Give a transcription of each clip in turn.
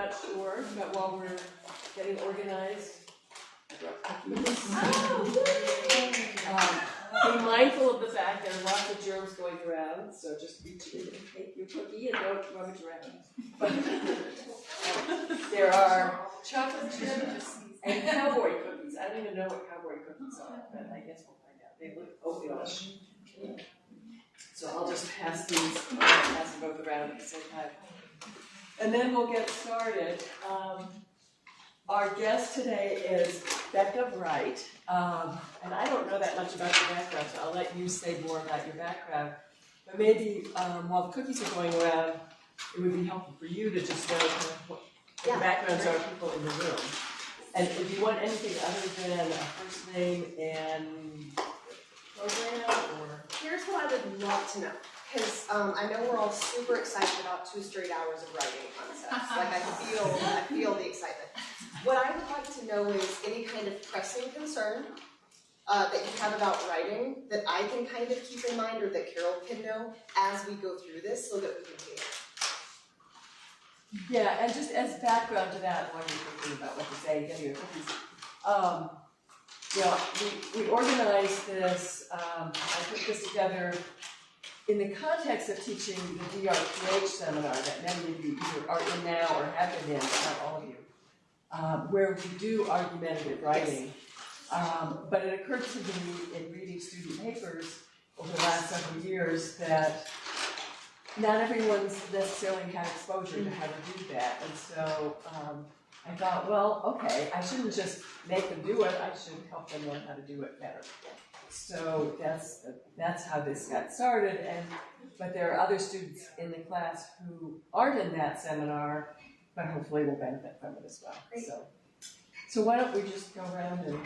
not sure, but while we're getting organized, be mindful of the fact there are lots of germs going around, so just reach in and take your cookie and don't rummage around. There are chocolate chips and cowboy cookies. I don't even know what cowboy cookies are, but I guess we'll find out. They look oatmeal-ish. So I'll just pass them both around at the same time. And then we'll get started. Our guest today is Becca Wright. And I don't know that much about your background, so I'll let you say more about your background. But maybe while the cookies are going around, it would be helpful for you to just know kind of what the backgrounds are of people in the room. And if you want anything other than a first name and program, or... Here's what I would love to know, because I know we're all super excited about 2 straight hours of writing concepts. Like I feel the excitement. What I would like to know is any kind of pressing concern that you have about writing that I can kind of keep in mind, or that Carol can know as we go through this, so that we can hear. Yeah, and just as background to that, while you're thinking about what to say, getting your cookies. We organized this, I put this together in the context of teaching the DRPH seminar that many of you either are in now or have been in, but not all of you, where we do argumentative writing. But it occurred to me in reading student papers over the last several years that not everyone's necessarily had exposure to how to do that. And so I thought, well, okay, I shouldn't just make them do it, I should help them learn how to do it better. So that's how this got started. But there are other students in the class who aren't in that seminar, but hopefully will benefit from it as well. So why don't we just go around and...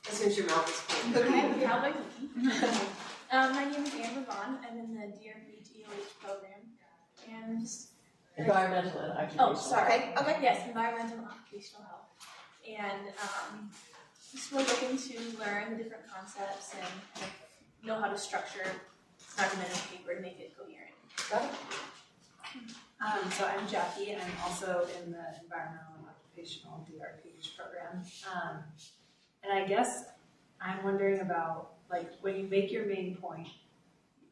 As soon as your mouth is full. Okay, I'll make it. My name is Amber Vaughn. I'm in the DRPH EOH program. And just... Environmental and occupational. Oh, sorry. Okay. Yes, environmental and occupational health. And just we're looking to learn the different concepts and kind of know how to structure an argumentative paper to make it coherent. Got it. So I'm Jackie. I'm also in the environmental and occupational DRPH program. And I guess I'm wondering about, like, when you make your main point,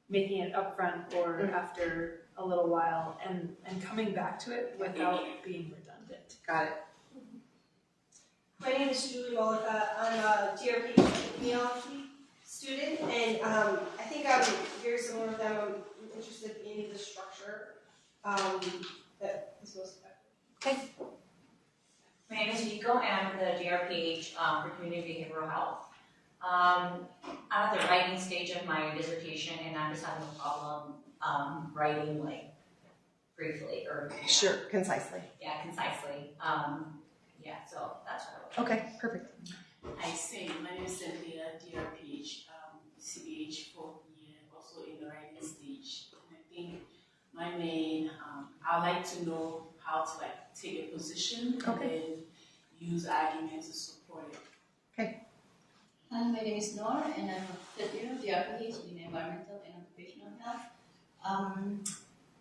making it upfront or after a little while, and coming back to it without being redundant. Got it. My name is Julie Rollica. I'm a DRP epidemiology student, and I think I'm very similar to them. I'm interested in the structure that is most effective. Okay. My name is Nico, and I'm the DRPH for Community Behavioral Health. I'm at the writing stage of my dissertation, and I'm just having a problem writing, like, briefly or Sure, concisely. Yeah, concisely. So that's what I would. Okay, perfect. I say, my name is Cynthia, DRPH, CBH 4th year, also in the writing stage. And I think my main, I like to know how to take a position and then use argument to support it. Okay. And my name is Noor, and I'm a 5th year DRPH in environmental and occupational health.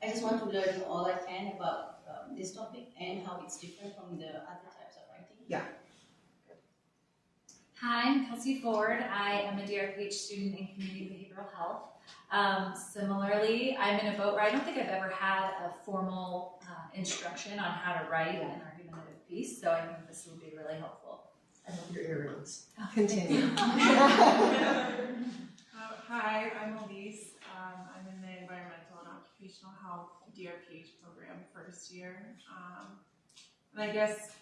I just want to learn all I can about this topic and how it's different from the other types of writing. Yeah. Hi, I'm Kelsey Ford. I am a DRPH student in community behavioral health. Similarly, I'm in a boat where I don't think I've ever had a formal instruction on how to write an argumentative piece, so I think this will be really helpful. I love your earrings. Continue. Hi, I'm Elise. I'm in the environmental and occupational health DRPH program 1st year. And I guess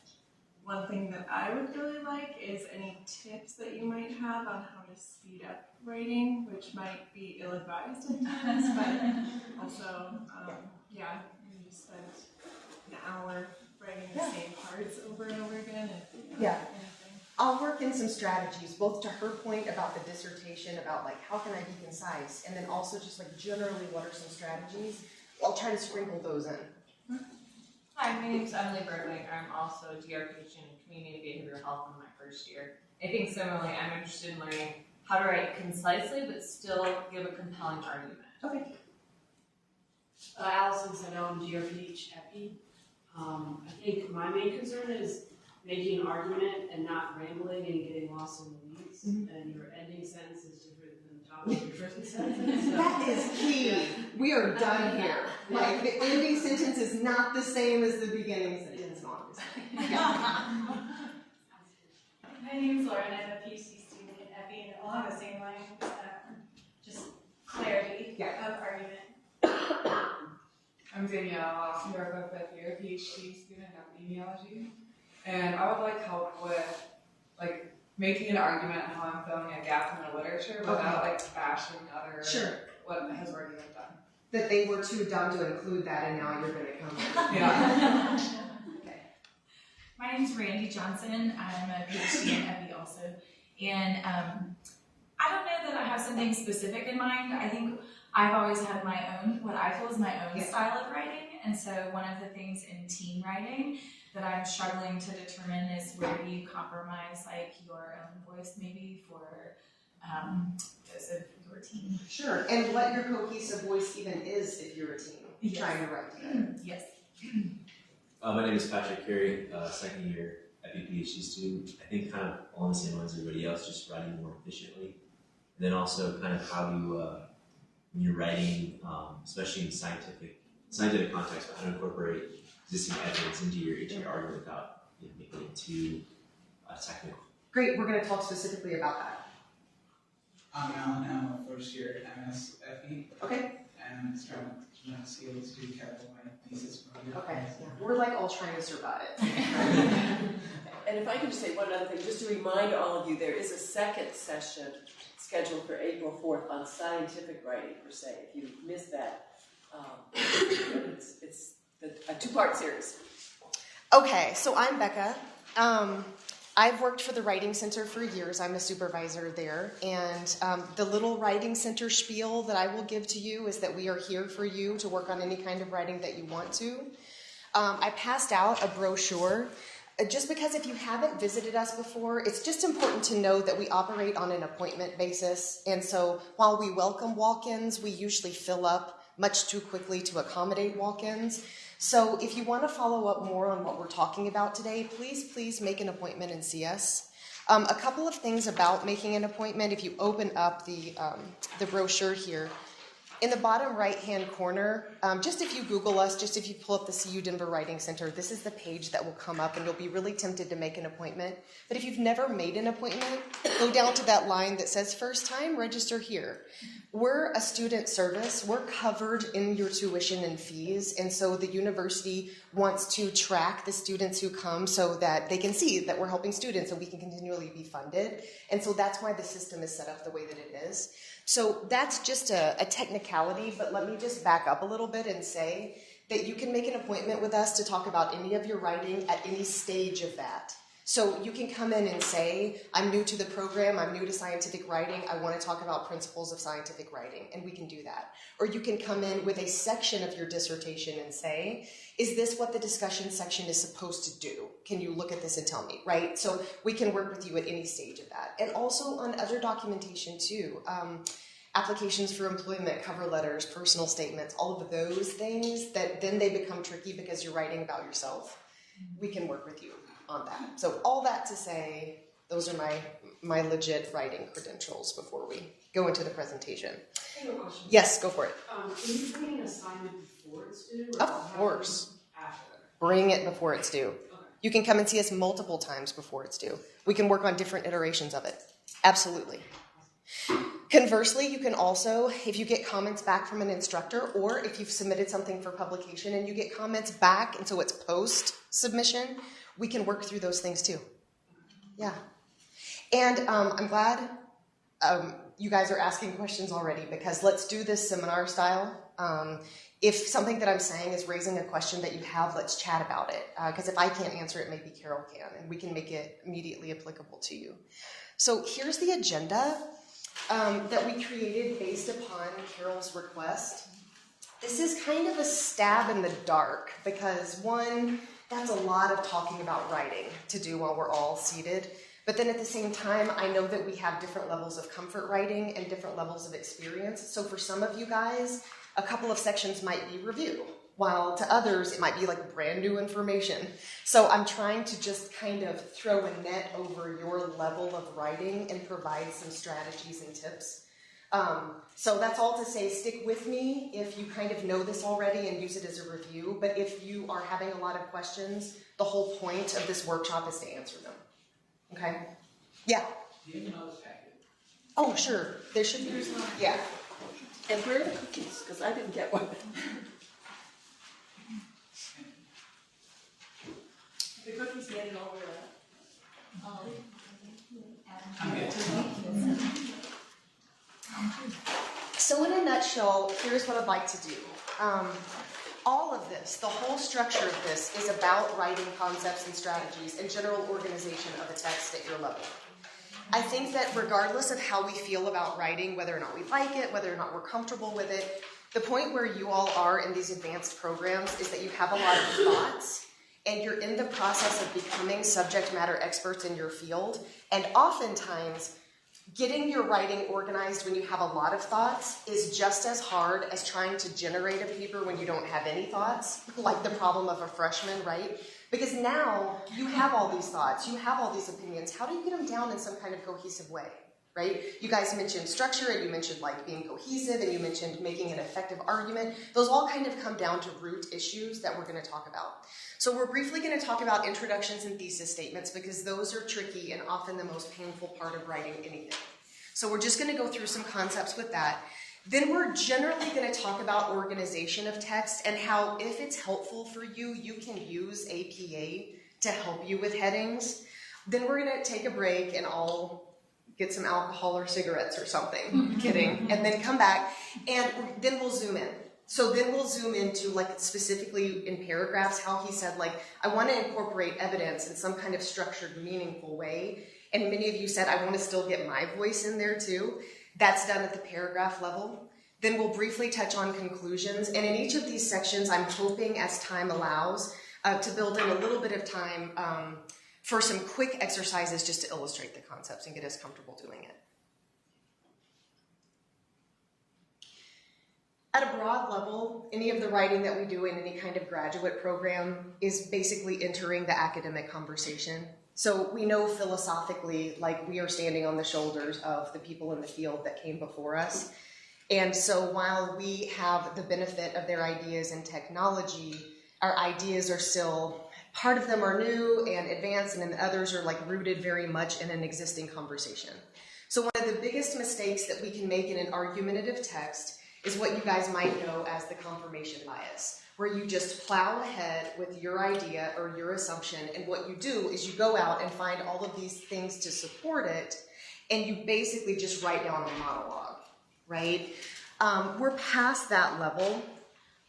one thing that I would really like is any tips that you might have on how to speed up writing, which might be ill-advised at times, but also, you just spend an hour writing the same parts over and over again. And, I'll work in some strategies, both to her point about the dissertation, about like how can I be concise, and then also just like generally what are some strategies. I'll try to sprinkle those in. Hi, my name is Emily Bertwick. I'm also a DRPH in Community Behavioral Health in my 1st year. I think similarly, I'm interested in learning how to write concisely but still give a compelling argument. Okay. Allison Saddam, DRPH Epi. I think my main concern is making an argument and not rambling and getting lost in the weeds. And your ending sentence is different than the top of your first sentence. So. That is key. Yeah. We are done here. Like, the ending sentence is not the same as the beginning sentence, obviously. My name's Lauren. I'm a PhD student at EPI, and along the same lines, just clarity of argument. I'm Danielle, New York 5th year PhD student in epidemiology, and I would like help with like making an argument on how I'm filling a gap in the literature without like bashing other what has already been done. That they were too dumb to include that, and now you're going to come in. Yeah. Okay. My name's Randy Johnson. I'm a PhD in EPI also, and I don't know that I have something specific in mind. I think I've always had my own, what I feel is my own style of writing, and so one of the things in team writing that I'm struggling to determine is where do you compromise like your own voice maybe for those of your team. Sure, and what your cohesive voice even is if you're a team trying to write together. Yes. My name is Patrick Carey, second year EPI PhD student. I think kind of along the same lines as everybody else, just writing more efficiently. And then also kind of how you, when you're writing, especially in scientific context, how to incorporate existing evidence into your argument without making it too technical. Great, we're going to talk specifically about that. I'm Alan. I'm a first year MS FE. Okay. And I'm trying to skills to tackle my thesis project. Okay. Yeah. We're like all trying to survive. And if I can just say one other thing, just to remind all of you, there is a second session scheduled for April 4th on scientific writing per se. If you missed that, it's a two-part series. Okay, so I'm Becca. I've worked for the Writing Center for years. I'm a supervisor there. And the little Writing Center spiel that I will give to you is that we are here for you to work on any kind of writing that you want to. I passed out a brochure. Just because if you haven't visited us before, it's just important to know that we operate on an appointment basis. And so while we welcome walk-ins, we usually fill up much too quickly to accommodate walk-ins. So if you want to follow up more on what we're talking about today, please make an appointment and see us. A couple of things about making an appointment. If you open up the brochure here, in the bottom right-hand corner, just if you Google us, just if you pull up the CU Denver Writing Center, this is the page that will come up, and you'll be really tempted to make an appointment. But if you've never made an appointment, go down to that line that says first time, register here. We're a student service. We're covered in your tuition and fees, and so the university wants to track the students who come so that they can see that we're helping students and we can continually be funded. And so that's why the system is set up the way that it is. So that's just a technicality, but let me just back up a little bit and say that you can make an appointment with us to talk about any of your writing at any stage of that. So you can come in and say, I'm new to the program, I'm new to scientific writing, I want to talk about principles of scientific writing, and we can do that. Or you can come in with a section of your dissertation and say, is this what the discussion section is supposed to do? Can you look at this and tell me, right? So we can work with you at any stage of that. And also on other documentation too. Applications for employment, cover letters, personal statements, all of those things that then they become tricky because you're writing about yourself. We can work with you on that. So all that to say, those are my legit writing credentials before we go into the presentation. I have a question. Yes, go for it. Can you bring an assignment before it's due? Of course. After? Bring it before it's due. Okay. You can come and see us multiple times before it's due. We can work on different iterations of it. Absolutely. Conversely, you can also, if you get comments back from an instructor, or if you've submitted something for publication and you get comments back, and so it's post-submission, we can work through those things too. Yeah. And I'm glad you guys are asking questions already, because let's do this seminar style. If something that I'm saying is raising a question that you have, let's chat about it. Because if I can't answer it, maybe Carol can, and we can make it immediately applicable to you. So here's the agenda that we created based upon Carol's request. This is kind of a stab in the dark, because one, that's a lot of talking about writing to do while we're all seated. But then at the same time, I know that we have different levels of comfort writing and different levels of experience. So for some of you guys, a couple of sections might be review. while to others it might be like brand new information. So I'm trying to just kind of throw a net over your level of writing and provide some strategies and tips. So that's all to say, stick with me if you kind of know this already and use it as a review, but if you are having a lot of questions, the whole point of this workshop is to answer them. Okay? Yeah? Do you know this packet? Oh, sure. There should be. Yeah. And where are the cookies? Because I didn't get one. The cookies made it over there. So in a nutshell, here's what I'd like to do. All of this, the whole structure of this, is about writing concepts and strategies and general organization of a text at your level. I think that regardless of how we feel about writing, whether or not we like it, whether or not we're comfortable with it, the point where you all are in these advanced programs is that you have a lot of thoughts and you're in the process of becoming subject matter experts in your field. And oftentimes, getting your writing organized when you have a lot of thoughts is just as hard as trying to generate a paper when you don't have any thoughts, like the problem of a freshman, right? Because now you have all these thoughts, you have all these opinions. How do you get them down in some kind of cohesive way, right? You guys mentioned structure, and you mentioned like being cohesive, and you mentioned making an effective argument. Those all kind of come down to root issues that we're going to talk about. So we're briefly going to talk about introductions and thesis statements because those are tricky and often the most painful part of writing anything. So we're just going to go through some concepts with that. Then we're generally going to talk about organization of text and how, if it's helpful for you, you can use APA to help you with headings. Then we're going to take a break and I'll get some alcohol or cigarettes or something. Kidding. And then come back and then we'll zoom in. So then we'll zoom into, like, specifically in paragraphs, how he said, like, I want to incorporate evidence in some kind of structured, meaningful way. And many of you said, I want to still get my voice in there too. That's done at the paragraph level. Then we'll briefly touch on conclusions. And in each of these sections, I'm hoping, as time allows, to build in a little bit of time for some quick exercises just to illustrate the concepts and get us comfortable doing it. At a broad level, any of the writing that we do in any kind of graduate program is basically entering the academic conversation. So we know philosophically, like, we are standing on the shoulders of the people in the field that came before us. And so while we have the benefit of their ideas and technology, our ideas are still, part of them are new and advanced, and then others are like rooted very much in an existing conversation. So one of the biggest mistakes that we can make in an argumentative text is what you guys might know as the confirmation bias, where you just plow ahead with your idea or your assumption, and what you do is you go out and find all of these things to support it, and you basically just write down a monologue, right? We're past that level.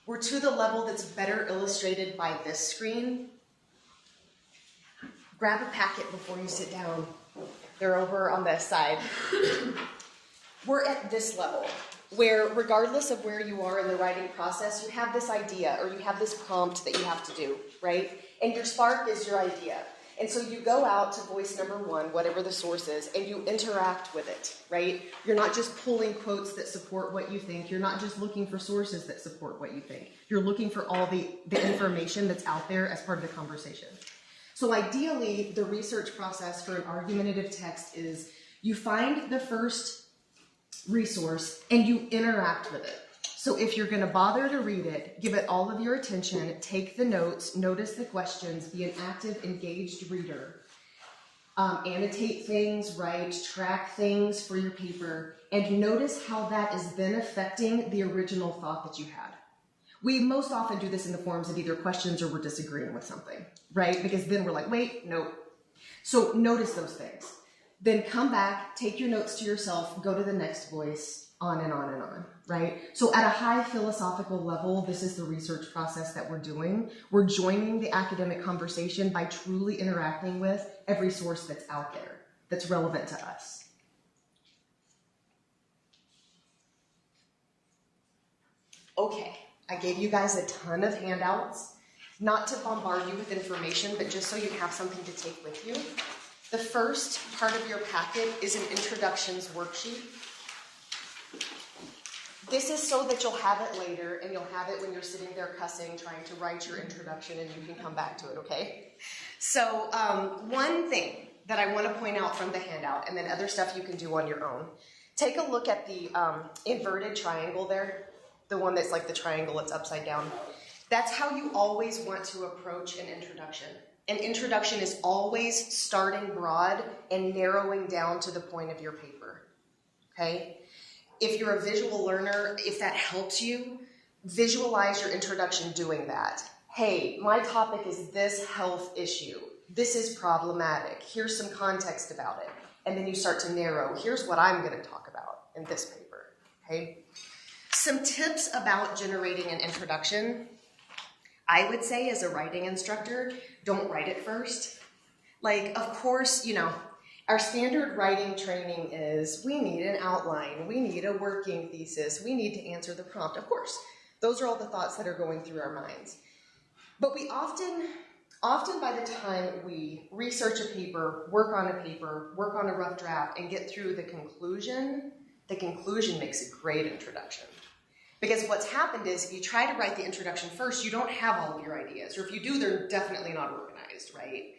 We're to the level that's better illustrated by this screen. Grab a packet before you sit down. They're over on this side. We're at this level, where regardless of where you are in the writing process, you have this idea or you have this prompt that you have to do, right? And your spark is your idea. And so you go out to voice number one, whatever the source is, and you interact with it, right? You're not just pulling quotes that support what you think. You're not just looking for sources that support what you think. You're looking for all the information that's out there as part of the conversation. So ideally, the research process for an argumentative text is you find the first resource and you interact with it. So if you're going to bother to read it, give it all of your attention, take the notes, notice the questions, be an active, engaged reader, annotate things, write, track things for your paper, and notice how that is then affecting the original thought that you had. We most often do this in the forms of either questions or we're disagreeing with something, right? Because then we're like, wait, no. So notice those things. Then come back, take your notes to yourself, go to the next voice, on and on and on, right? So at a high philosophical level, this is the research process that we're doing. We're joining the academic conversation by truly interacting with every source that's out there, that's relevant to us. Okay, I gave you guys a ton of handouts, not to bombard you with information, but just so you have something to take with you. The first part of your packet is an introductions worksheet. This is so that you'll have it later, and you'll have it when you're sitting there cussing, trying to write your introduction, and you can come back to it, okay? So one thing that I want to point out from the handout, and then other stuff you can do on your own. Take a look at the inverted triangle there, the one that's like the triangle, it's upside down. That's how you always want to approach an introduction. An introduction is always starting broad and narrowing down to the point of your paper, okay? If you're a visual learner, if that helps you, visualize your introduction doing that. Hey, my topic is this health issue. This is problematic. Here's some context about it. And then you start to narrow. Here's what I'm going to talk about in this paper, okay? Some tips about generating an introduction. I would say as a writing instructor, don't write it first. Like, of course, you know, our standard writing training is we need an outline, we need a working thesis, we need to answer the prompt. Of course, those are all the thoughts that are going through our minds. But we often by the time we research a paper, work on a rough draft, and get through the conclusion makes a great introduction. Because what's happened is if you try to write the introduction first, you don't have all of your ideas. Or if you do, they're definitely not organized, right?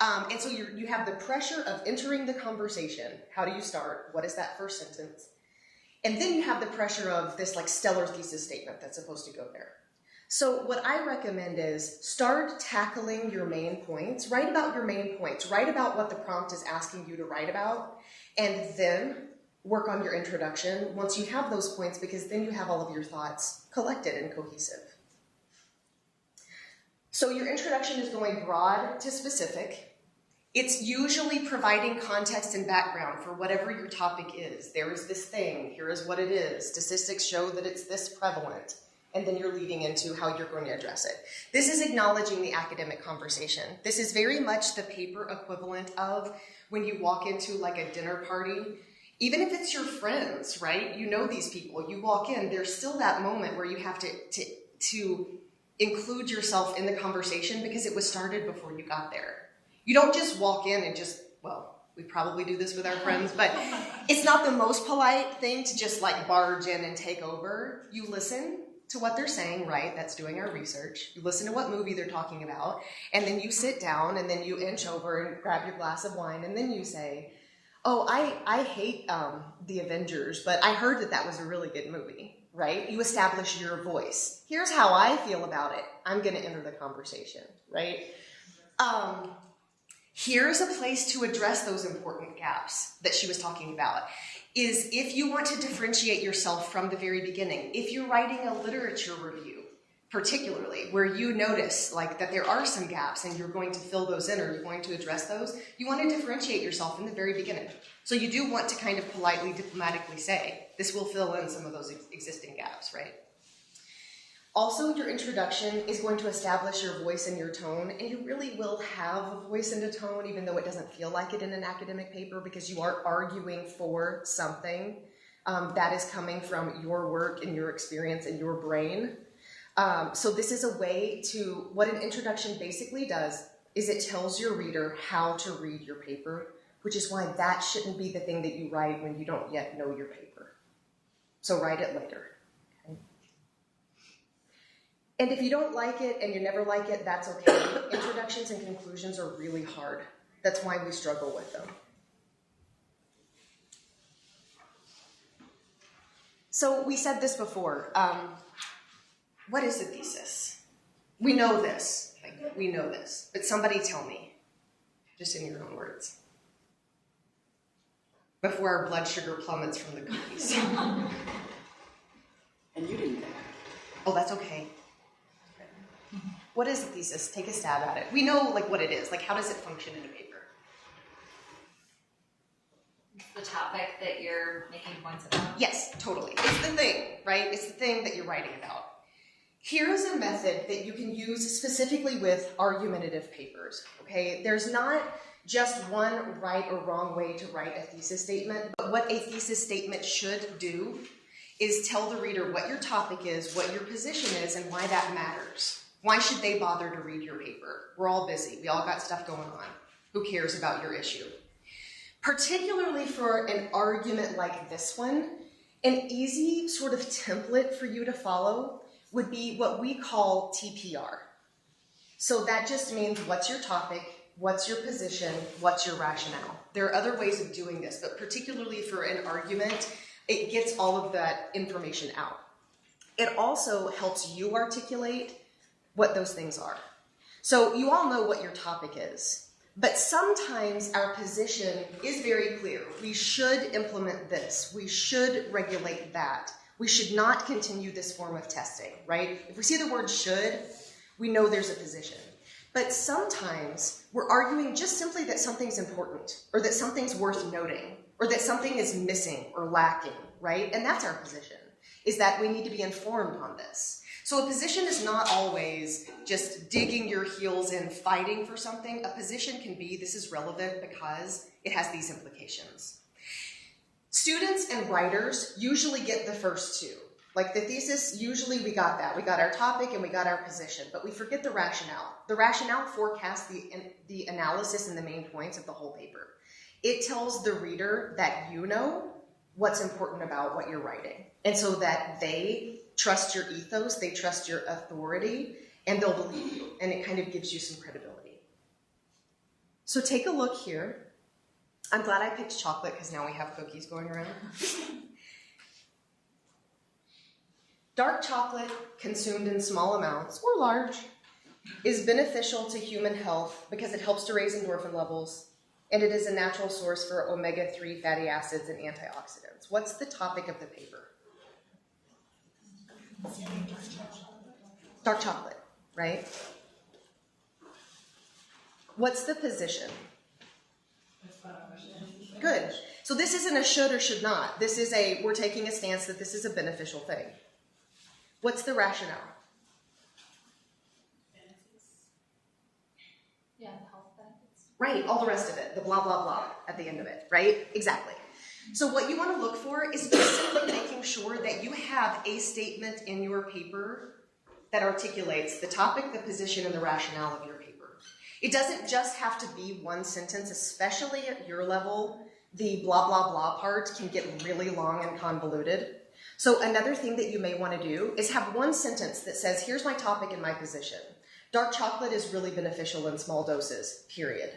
And so you have the pressure of entering the conversation. How do you start? What is that first sentence? And then you have the pressure of this like stellar thesis statement that's supposed to go there. So what I recommend is start tackling your main points. Write about your main points. Write about what the prompt is asking you to write about. And then work on your introduction once you have those points, because then you have all of your thoughts collected and cohesive. So your introduction is going broad to specific. It's usually providing context and background for whatever your topic is. There is this thing, here is what it is. Statistics show that it's this prevalent. And then you're leading into how you're going to address it. This is acknowledging the academic conversation. This is very much the paper equivalent of when you walk into like a dinner party. Even if it's your friends, right? You know these people. You walk in, there's still that moment where you have to include yourself in the conversation because it was started before you got there. You don't just walk in and just, well, we probably do this with our friends, but it's not the most polite thing to just like barge in and take over. You listen to what they're saying, right? That's doing our research. You listen to what movie they're talking about, and then you sit down, and then you inch over and grab your glass of wine, and then you say, oh, I hate The Avengers, but I heard that was a really good movie, right? You establish your voice. Here's how I feel about it. I'm going to enter the conversation, right? Here's a place to address those important gaps that she was talking about, is if you want to differentiate yourself from the very beginning. If you're writing a literature review, particularly, where you notice like that there are some gaps and you're going to fill those in or you're going to address those, you want to differentiate yourself in the very beginning. So you do want to kind of politely, diplomatically say, this will fill in some of those existing gaps, right? Also, your introduction is going to establish your voice and your tone, and you really will have a voice and a tone, even though it doesn't feel like it in an academic paper, because you are arguing for something that is coming from your work and your experience and your brain. So this is a way to, what an introduction basically does is it tells your reader how to read your paper, which is why that shouldn't be the thing that you write when you don't yet know your paper. So write it later. Okay? And if you don't like it and you never like it, that's okay. Introductions and conclusions are really hard. That's why we struggle with them. So we said this before. What is a thesis? We know this. Like, we know this. But somebody tell me, just in your own words, before our blood sugar plummets from the cookies. And you didn't get it. Oh, that's okay. What is a thesis? Take a stab at it. We know like what it is. Like, how does it function in a paper? The topic that you're making points about? Yes, totally. It's the thing, right? It's the thing that you're writing about. Here is a method that you can use specifically with argumentative papers, okay? There's not just one right or wrong way to write a thesis statement, but what a thesis statement should do is tell the reader what your topic is, what your position is, and why that matters. Why should they bother to read your paper? We're all busy. We all got stuff going on. Who cares about your issue? Particularly for an argument like this one, An easy sort of template for you to follow would be what we call TPR. So that just means what's your topic, what's your position, what's your rationale. There are other ways of doing this, but particularly for an argument, it gets all of that information out. It also helps you articulate what those things are. So you all know what your topic is, but sometimes our position is very clear. We should implement this. We should regulate that. We should not continue this form of testing, right? If we see the word should, we know there's a position. But sometimes we're arguing just simply that something's important, or that something's worth noting, or that something is missing or lacking, right? And that's our position, is that we need to be informed on this. So a position is not always just digging your heels in, fighting for something. A position can be, this is relevant because it has these implications. Students and writers usually get the first two. Like the thesis, usually we got that. We got our topic and we got our position, but we forget the rationale. The rationale forecasts the analysis and the main points of the whole paper. It tells the reader that you know what's important about what you're writing, and so that they trust your ethos, they trust your authority, and they'll believe you, and it kind of gives you some credibility. So take a look here. I'm glad I picked chocolate because now we have cookies going around. Dark chocolate, consumed in small amounts, or large, is beneficial to human health because it helps to raise endorphin levels, and it is a natural source for omega-3 fatty acids and antioxidants. What's the topic of the paper? Dark chocolate, right? What's the position? Good. So this isn't a should or should not. This is we're taking a stance that this is a beneficial thing. What's the rationale? Yeah, health benefits. Right, all the rest of it, the blah, blah, blah at the end of it, right? Exactly. So what you want to look for is just simply making sure that you have a statement in your paper that articulates the topic, the position, and the rationale of your paper. It doesn't just have to be one sentence, especially at your level. The blah, blah, blah part can get really long and convoluted. So another thing that you may want to do is have one sentence that says, here's my topic and my position. Dark chocolate is really beneficial in small doses, period.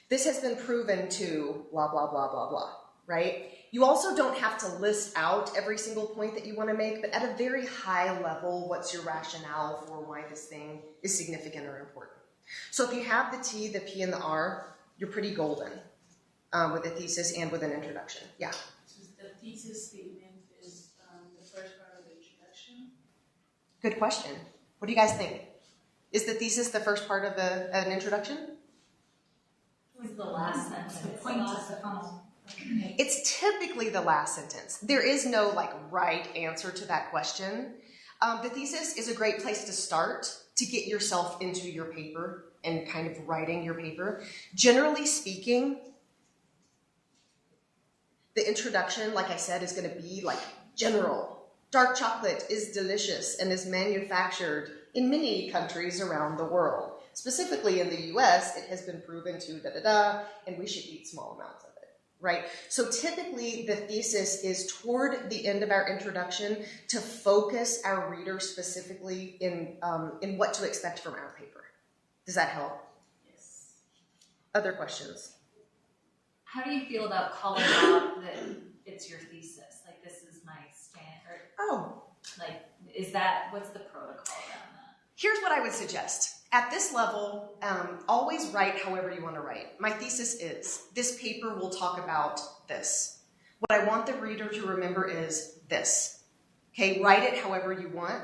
This has been proven to blah, blah, blah, blah, blah, right? You also don't have to list out every single point that you want to make, but at a very high level, what's your rationale for why this thing is significant or important? So if you have the T, the P, and the R, you're pretty golden with a thesis and with an introduction. Yeah? So the thesis statement is the first part of the introduction. Good question. What do you guys think? Is the thesis the first part of an introduction? It was the last sentence. The point of the funnel. It's typically the last sentence. There is no right answer to that question. The thesis is a great place to start to get yourself into your paper and kind of writing your paper. Generally speaking, the introduction, like I said, is going to be general. Dark chocolate is delicious and is manufactured in many countries around the world. Specifically in the US, it has been proven to da-da-da, and we should eat small amounts of it, right? So typically the thesis is toward the end of our introduction to focus our reader specifically in what to expect from our paper. Does that help? Yes. Other questions? How do you feel about calling out that it's your thesis? Like, this is my standard. Oh. What's the protocol around that? Here's what I would suggest. At this level, always write however you want to write. My thesis is, this paper will talk about this. What I want the reader to remember is this. Okay, write it however you want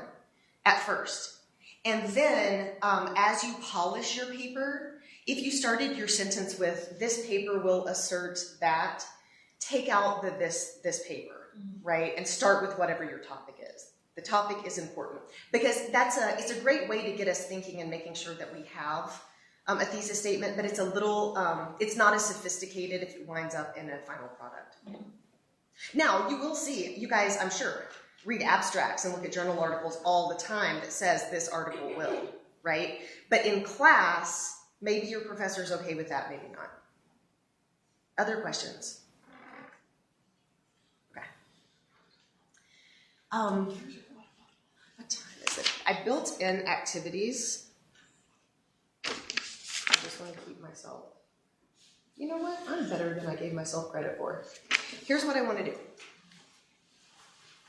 at first. And then, as you polish your paper, if you started your sentence with, this paper will assert that, take out the this paper, right? And start with whatever your topic is. The topic is important because it's a great way to get us thinking and making sure that we have a thesis statement, but it's a little, it's not as sophisticated if it winds up in a final product. Now, you will see, you guys, I'm sure, read abstracts and look at journal articles all the time that says this article will, right? But in class, maybe your professor's okay with that, maybe not. Other questions? Okay. What time is it? I built in activities. I just want to keep myself. You know what? I'm better than I gave myself credit for. Here's what I want to do.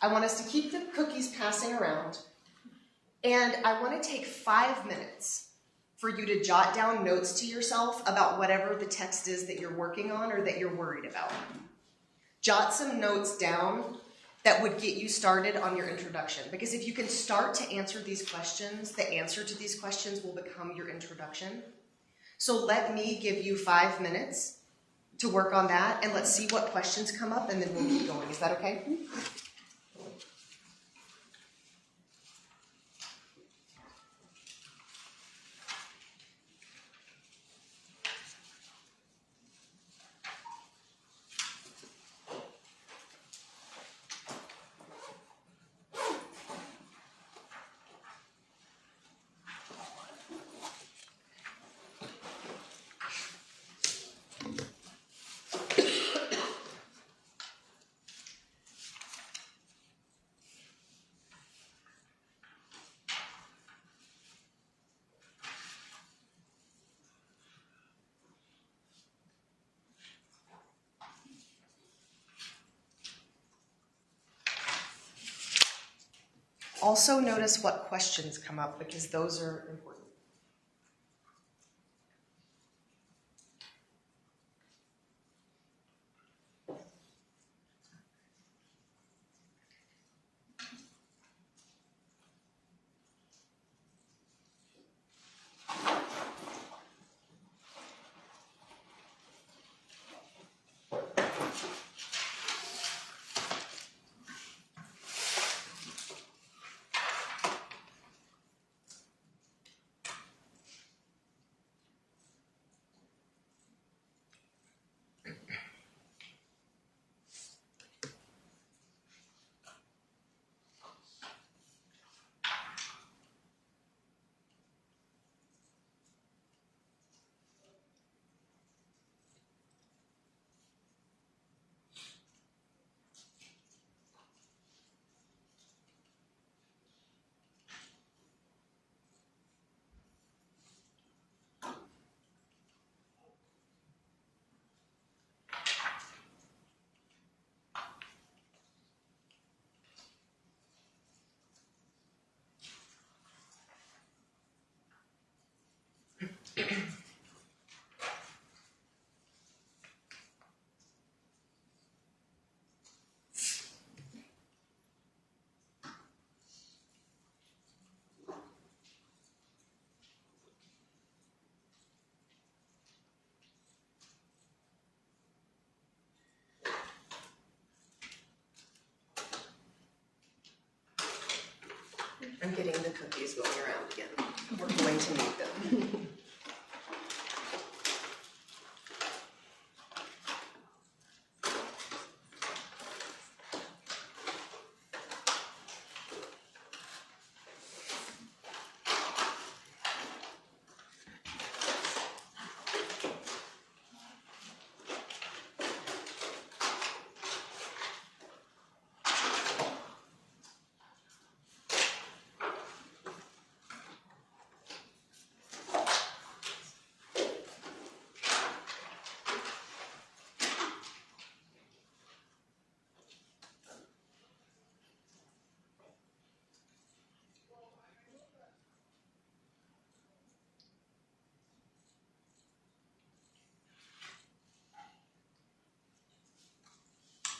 I want us to keep the cookies passing around, and I want to take 5 minutes for you to jot down notes to yourself about whatever the text is that you're working on or that you're worried about. Jot some notes down that would get you started on your introduction, because if you can start to answer these questions, the answer to these questions will become your introduction. So let me give you 5 minutes to work on that, and let's see what questions come up, and then we'll keep going. Is that okay? Also notice what questions come up, because those are important. I'm getting the cookies going around again. We're going to need them.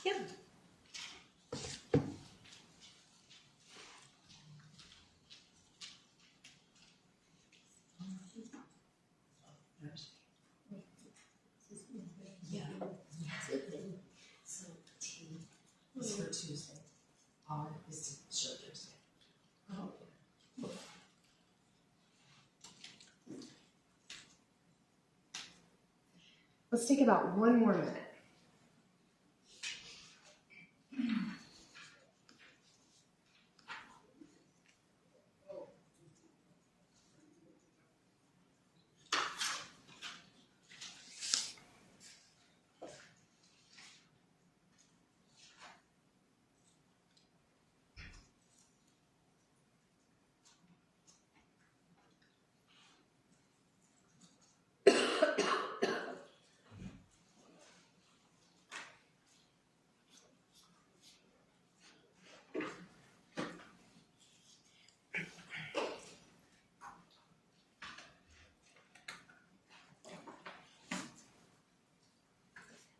Yeah. So T is for Tuesday. R is to show Thursday. Oh. Let's take about 1 more minute.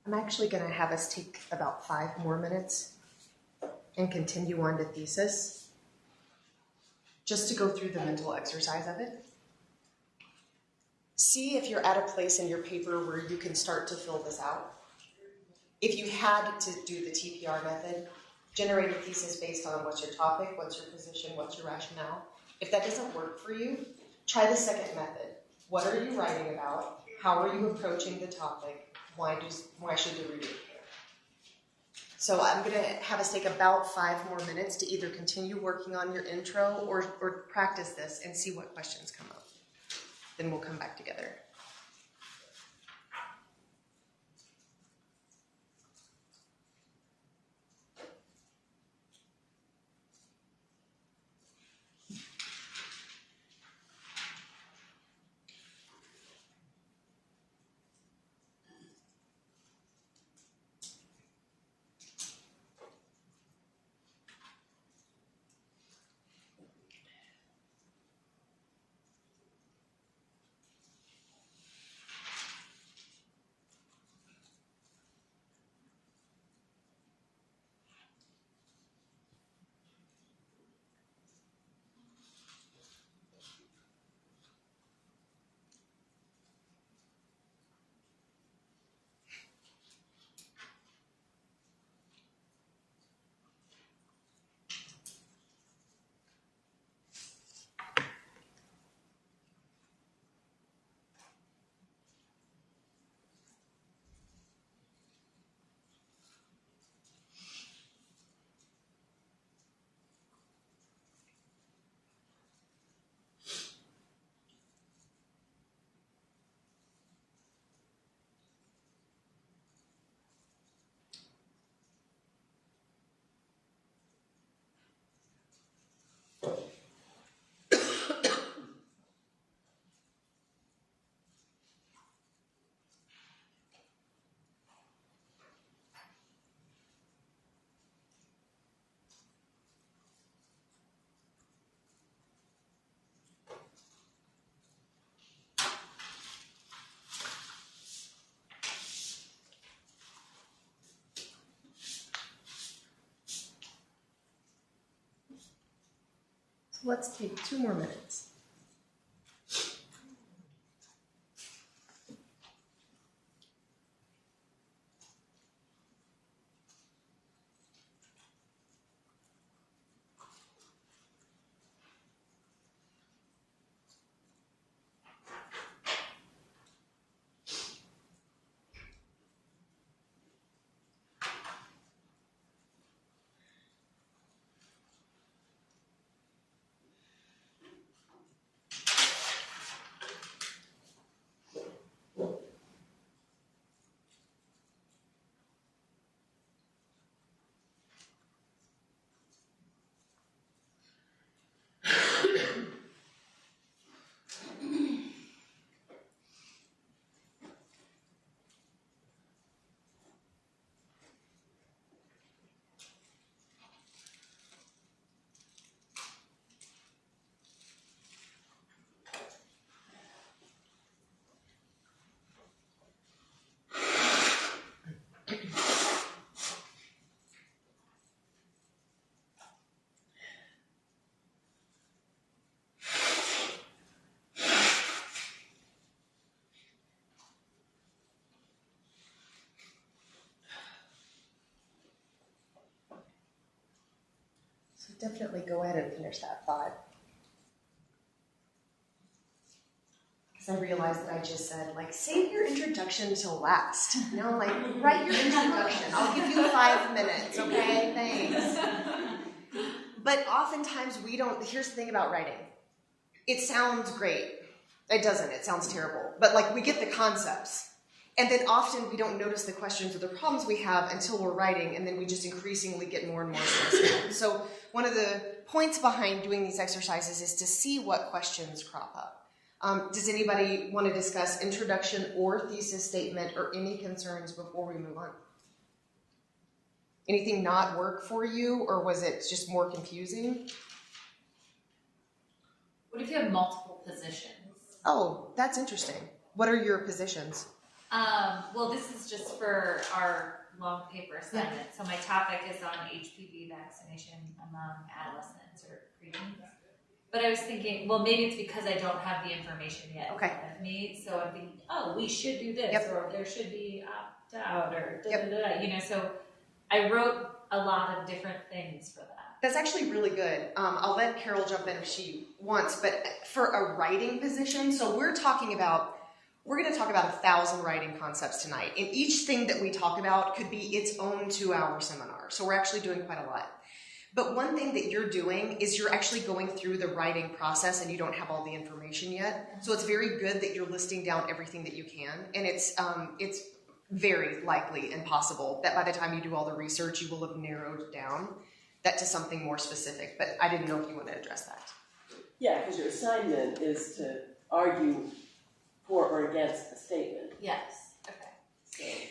I'm actually going to have us take about 5 more minutes and continue on to thesis, just to go through the mental exercise of it. See if you're at a place in your paper where you can start to fill this out. If you had to do the TPR method, generate a thesis based on what's your topic, what's your position, what's your rationale. If that doesn't work for you, try the second method. What are you writing about? How are you approaching the topic? Why should the reader care? So I'm going to have us take about 5 more minutes to either continue working on your intro or practice this and see what questions come up. Then we'll come back together. Let's take 2 more minutes. So definitely go ahead and finish that thought. Because I realized that I just said, save your introduction till last. No, write your introduction. I'll give you 5 minutes, okay? Thanks. But oftentimes we don't, here's the thing about writing. It sounds great. It doesn't, it sounds terrible. But we get the concepts. And then often we don't notice the questions or the problems we have until we're writing, and then we just increasingly get more and more stressed out. So one of the points behind doing these exercises is to see what questions crop up. Does anybody want to discuss introduction or thesis statement or any concerns before we move on? Anything not work for you, or was it just more confusing? What if you have multiple positions? Oh, that's interesting. What are your positions? Well, this is just for our long paper assignment. So my topic is on HPV vaccination among adolescents or preteens. But I was thinking, well, maybe it's because I don't have the information yet in front of me. So I'm thinking, oh, we should do this, or there should be opt out, or you know. So I wrote a lot of different things for that. That's actually really good. I'll let Carol jump in if she wants, but for a writing position, so we're going to talk about 1,000 writing concepts tonight. And each thing that we talk about could be its own 2-hour seminar. So we're actually doing quite a lot. But one thing that you're doing is you're actually going through the writing process and you don't have all the information yet. So it's very good that you're listing down everything that you can. And it's very likely and possible that by the time you do all the research, you will have narrowed down that to something more specific. But I didn't know if you want to address that. Yeah, because your assignment is to argue for or against a statement. Yes. Okay.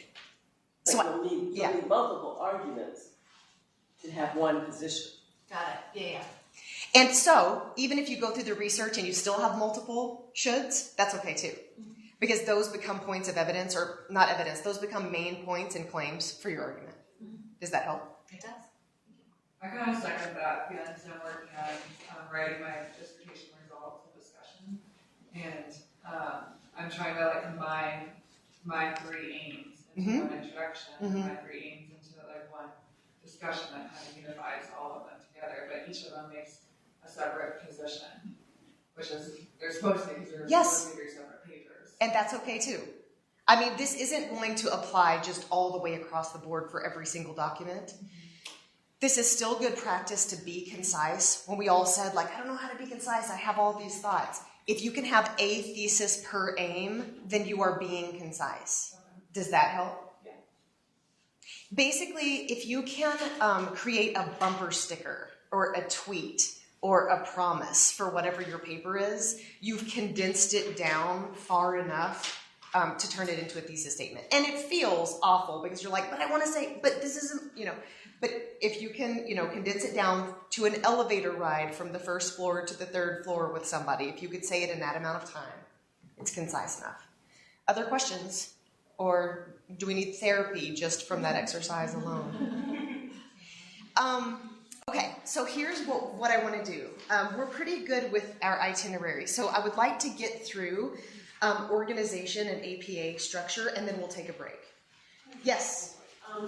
So you'll need multiple arguments to have one position. Got it. Yeah. And so, even if you go through the research and you still have multiple shoulds, that's okay too. Because those become points of evidence, or not evidence, those become main points and claims for your argument. Does that help? It does. I kind of second that because I'm working on writing my dissertation results and discussion, and I'm trying to like combine my 3 aims into one introduction and my 3 aims into like one discussion that kind of unifies all of them together, but each of them makes a separate position, which is they're supposed to, because they're supposed to be 3 separate papers. And that's okay too. I mean, this isn't going to apply just all the way across the board for every single document. This is still good practice to be concise. When we all said, like, I don't know how to be concise, I have all these thoughts. If you can have a thesis per aim, then you are being concise. Does that help? Yeah. Basically, if you can create a bumper sticker or a tweet or a promise for whatever your paper is, you've condensed it down far enough to turn it into a thesis statement. And it feels awful because you're like, but I want to say, but this isn't, but if you can, condense it down to an elevator ride from the 1st floor to the 3rd floor with somebody, if you could say it in that amount of time, it's concise enough. Other questions? Or do we need therapy just from that exercise alone? Okay, so here's what I want to do. We're pretty good with our itinerary, so I would like to get through organization and APA structure, and then we'll take a break. Yes?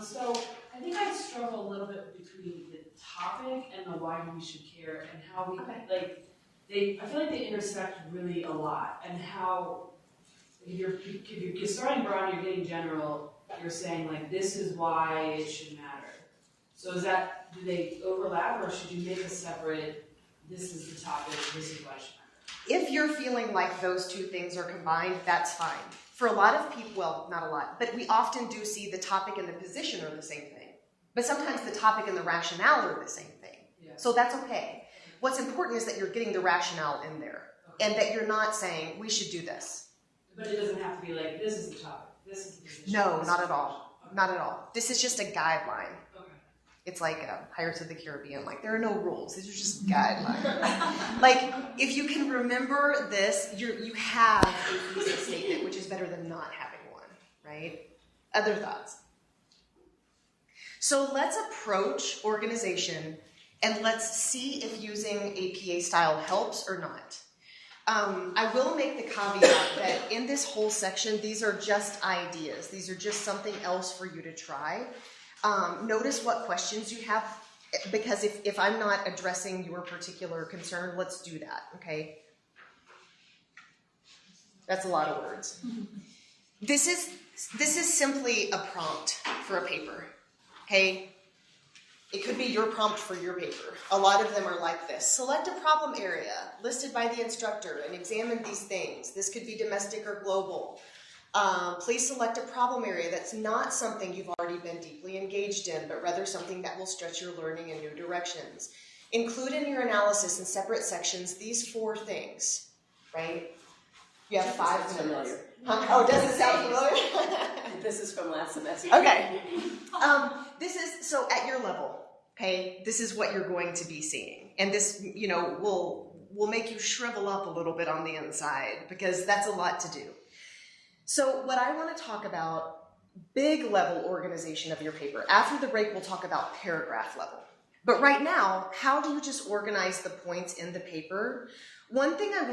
So I think I struggle a little bit between the topic and the why we should care, and how we, I feel like they intersect really a lot, and how if you're starting broad, you're getting general, you're saying like, this is why it should matter. So do they overlap, or should you make a separate, this is the topic, this is why it should matter? If you're feeling like those 2 things are combined, that's fine. For a lot of people, well, not a lot, but we often do see the topic and the position are the same thing. But sometimes the topic and the rationale are the same thing. Yeah. So that's okay. What's important is that you're getting the rationale in there, and that you're not saying, we should do this. But it doesn't have to be like, this is the topic, this is the position. No, not at all. Okay. Not at all. This is just a guideline. Okay. It's like Pirates of the Caribbean. Like, there are no rules. These are just guidelines. Like, if you can remember this, you have a thesis statement, which is better than not having one, right? Other thoughts? So let's approach organization, and let's see if using APA style helps or not. I will make the caveat that in this whole section, these are just ideas. These are just something else for you to try. Notice what questions you have, because if I'm not addressing your particular concern, let's do that, okay? That's a lot of words. This is simply a prompt for a paper, okay? It could be your prompt for your paper. A lot of them are like this. Select a problem area listed by the instructor and examine these things. This could be domestic or global. Please select a problem area that's not something you've already been deeply engaged in, but rather something that will stretch your learning in new directions. Include in your analysis in separate sections these 4 things, right? You have 5 minutes. Oh, does it sound familiar? This is from last semester. Okay. This is, so at your level, okay, this is what you're going to be seeing. And this, will make you shrivel up a little bit on the inside, because that's a lot to do. So what I want to talk about, big level organization of your paper. After the break, we'll talk about paragraph level. But right now, how do you just organize the points in the paper? One thing I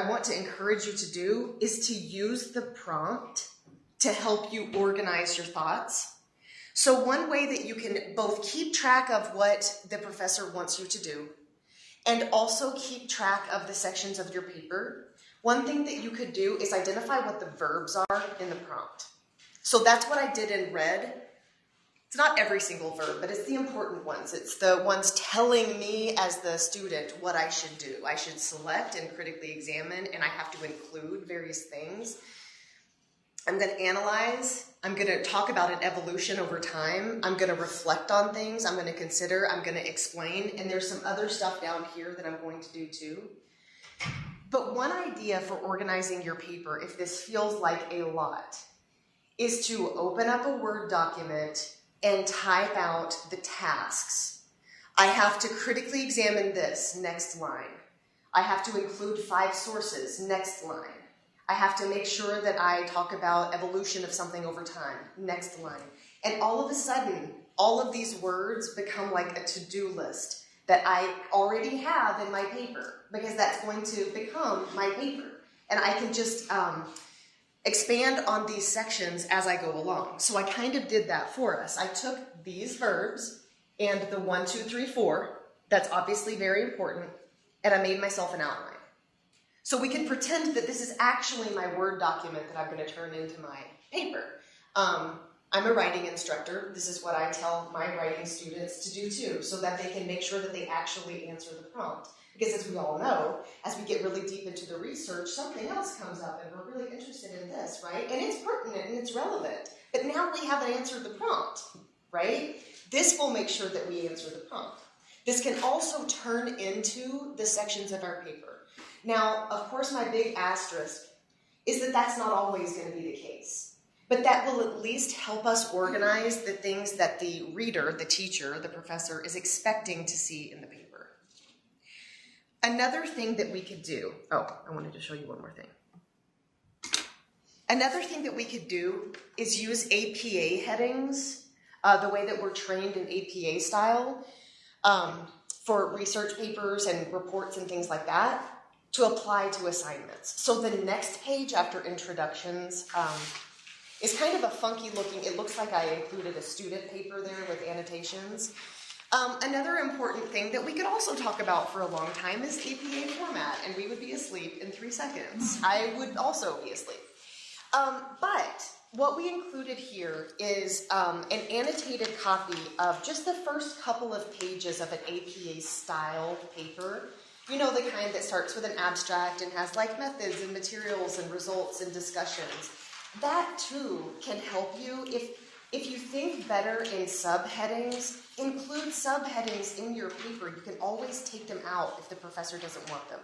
want to encourage you to do is to use the prompt to help you organize your thoughts. So one way that you can both keep track of what the professor wants you to do and also keep track of the sections of your paper, one thing that you could do is identify what the verbs are in the prompt. So that's what I did in red. It's not every single verb, but it's the important ones. It's the ones telling me as the student what I should do. I should select and critically examine, and I have to include various things. I'm going to analyze. I'm going to talk about an evolution over time. I'm going to reflect on things. I'm going to consider. I'm going to explain. And there's some other stuff down here that I'm going to do too. But one idea for organizing your paper, if this feels like a lot, is to open up a Word document and type out the tasks. I have to critically examine this, next line. I have to include 5 sources, next line. I have to make sure that I talk about evolution of something over time, next line. And all of a sudden, all of these words become like a to-do list that I already have in my paper, because that's going to become my paper. And I can just expand on these sections as I go along. So I kind of did that for us. I took these verbs and the 1, 2, 3, 4, that's obviously very important, and I made myself an outline. So we can pretend that this is actually my Word document that I'm going to turn into my paper. I'm a writing instructor. This is what I tell my writing students to do too, so that they can make sure that they actually answer the prompt. Because as we all know, as we get really deep into the research, something else comes up and we're really interested in this, right? And it's pertinent and it's relevant. But now we haven't answered the prompt, right? This will make sure that we answer the prompt. This can also turn into the sections of our paper. Now, of course, my big asterisk is that that's not always going to be the case. But that will at least help us organize the things that the reader, the teacher, the professor is expecting to see in the paper. Another thing that we could do, I wanted to show you one more thing. Another thing that we could do is use APA headings, the way that we're trained in APA style, for research papers and reports and things like that, to apply to assignments. So the next page after introductions is kind of a funky looking, it looks like I included a student paper there with annotations. Another important thing that we could also talk about for a long time is APA format, and we would be asleep in 3 seconds. I would also be asleep. But what we included here is an annotated copy of just the first couple of pages of an APA style paper. You know, the kind that starts with an abstract and has like methods and materials and results and discussions. That too can help you if you think better in subheadings. Include subheadings in your paper. You can always take them out if the professor doesn't want them.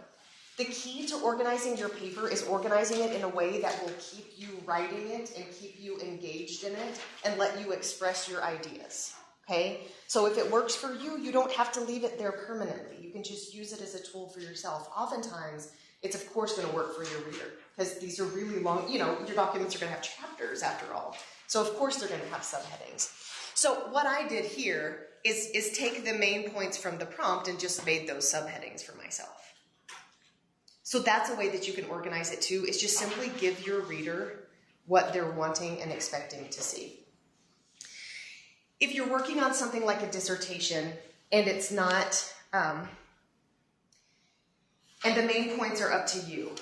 The key to organizing your paper is organizing it in a way that will keep you writing it and keep you engaged in it and let you express your ideas, okay? So if it works for you, you don't have to leave it there permanently. You can just use it as a tool for yourself. Oftentimes, it's of course going to work for your reader because these are really long, your documents are going to have chapters after all. So of course they're going to have subheadings. So what I did here is take the main points from the prompt and just made those subheadings for myself. So that's a way that you can organize it too, is just simply give your reader what they're wanting and expecting to see. If you're working on something like a dissertation and it's not, and the main points are up to you,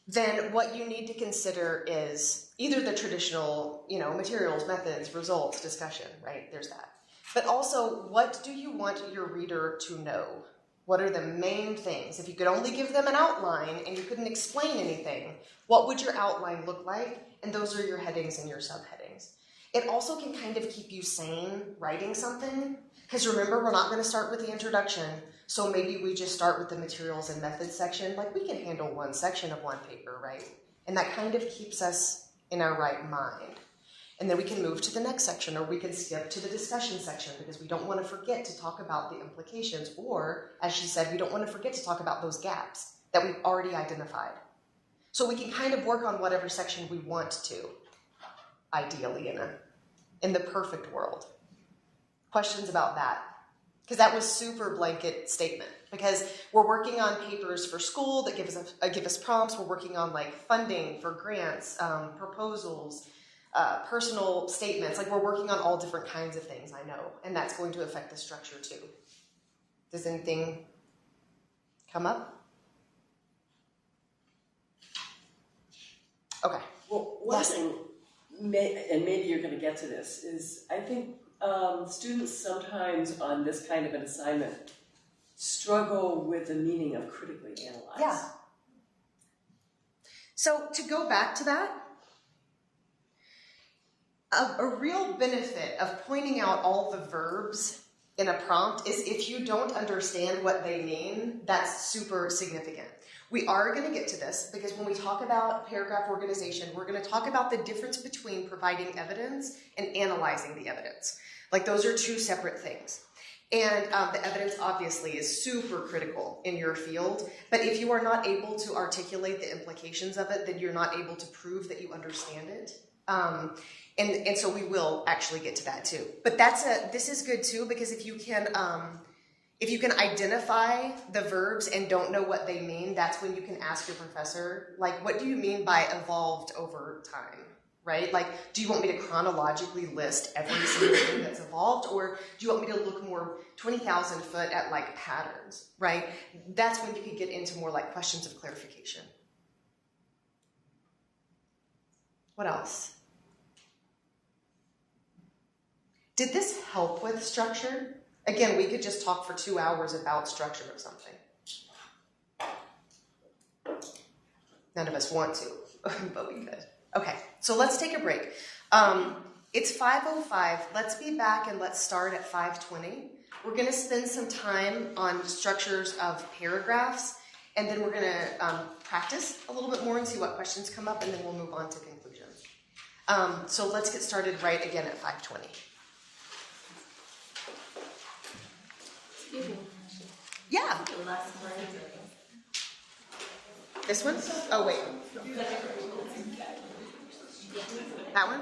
then what you need to consider is either the traditional, materials, methods, results, discussion, right? There's that. But also, what do you want your reader to know? What are the main things? If you could only give them an outline and you couldn't explain anything, what would your outline look like? And those are your headings and your subheadings. It also can kind of keep you sane writing something, because remember, we're not going to start with the introduction, so maybe we just start with the materials and methods section. Like, we can handle one section of one paper, right? And that kind of keeps us in our right mind. And then we can move to the next section, or we can skip to the discussion section, because we don't want to forget to talk about the implications, or, as she said, we don't want to forget to talk about those gaps that we've already identified. So we can kind of work on whatever section we want to, ideally in the perfect world. Questions about that? Because that was super blanket statement. Because we're working on papers for school that give us prompts. We're working on like funding for grants, proposals, personal statements. Like we're working on all different kinds of things, I know. And that's going to affect the structure too. Does anything come up? Okay. Well, one thing, and maybe you're going to get to this, is I think students sometimes on this kind of an assignment struggle with the meaning of critically analyze. Yeah. So to go back to that, a real benefit of pointing out all the verbs in a prompt is if you don't understand what they mean, that's super significant. We are going to get to this because when we talk about paragraph organization, we're going to talk about the difference between providing evidence and analyzing the evidence. Like those are two separate things. And the evidence obviously is super critical in your field, but if you are not able to articulate the implications of it, then you're not able to prove that you understand it. And so we will actually get to that too. But this is good too, because if you can identify the verbs and don't know what they mean, that's when you can ask your professor, like, what do you mean by evolved over time? Right? Like, do you want me to chronologically list every single thing that's evolved, or do you want me to look more 20,000 foot at like patterns, right? That's when you could get into more like questions of clarification. What else? Did this help with structure? Again, we could just talk for 2 hours about structure of something. None of us want to, but we could. Okay, so let's take a break. It's 5:05. Let's be back and let's start at 5:20. We're going to spend some time on structures of paragraphs, and then we're going to practice a little bit more and see what questions come up, and then we'll move on to conclusions. So let's get started right again at 5:20. Yeah. This one? Oh, wait. That one?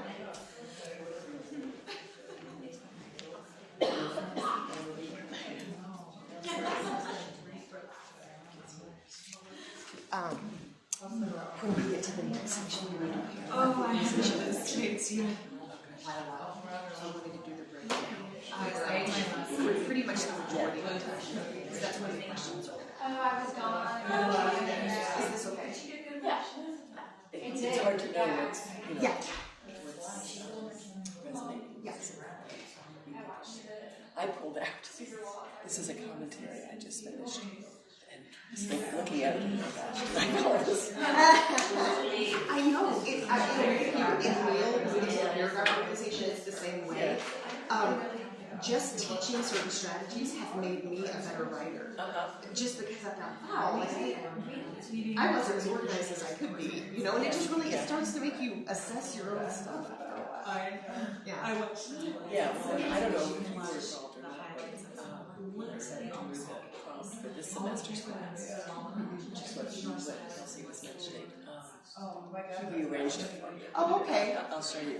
When we get to the next section, we need to hear. Oh, I have this. So I'm going to do the breakdown. We're pretty much the majority of the time, because that's when the questions are. Oh, I was gone. Is this okay? Yeah. It's hard to know what's, Yeah. resonating. Yes. I pulled out. This is a commentary I just finished. And just looking at it, oh my gosh, I call this. I know. In real paragraph organization, it's the same way. Just teaching certain strategies have made me a better writer. Just because I thought, wow, like, I wasn't as organized as I could be, and it just really, it starts to make you assess your own stuff after a while. Yeah. Yeah, well, I don't know if you were involved or not, but I said I was a prompt for this semester's class, which is what Kelsey was mentioning. He rearranged it for me. Oh, okay. I'll show you.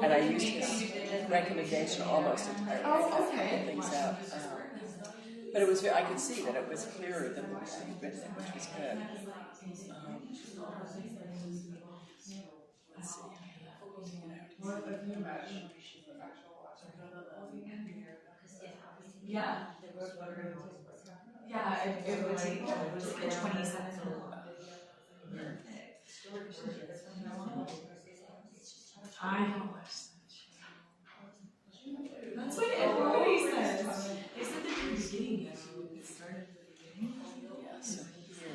And I used his recommendation almost entirely. Oh, okay. To things out. But it was I could see that it was clearer than what I had written, which was good. Let's see. Yeah. Yeah, it would take like 27. I haven't watched that. That's what everybody says. They said that from the beginning, it started at the beginning. Yeah, so here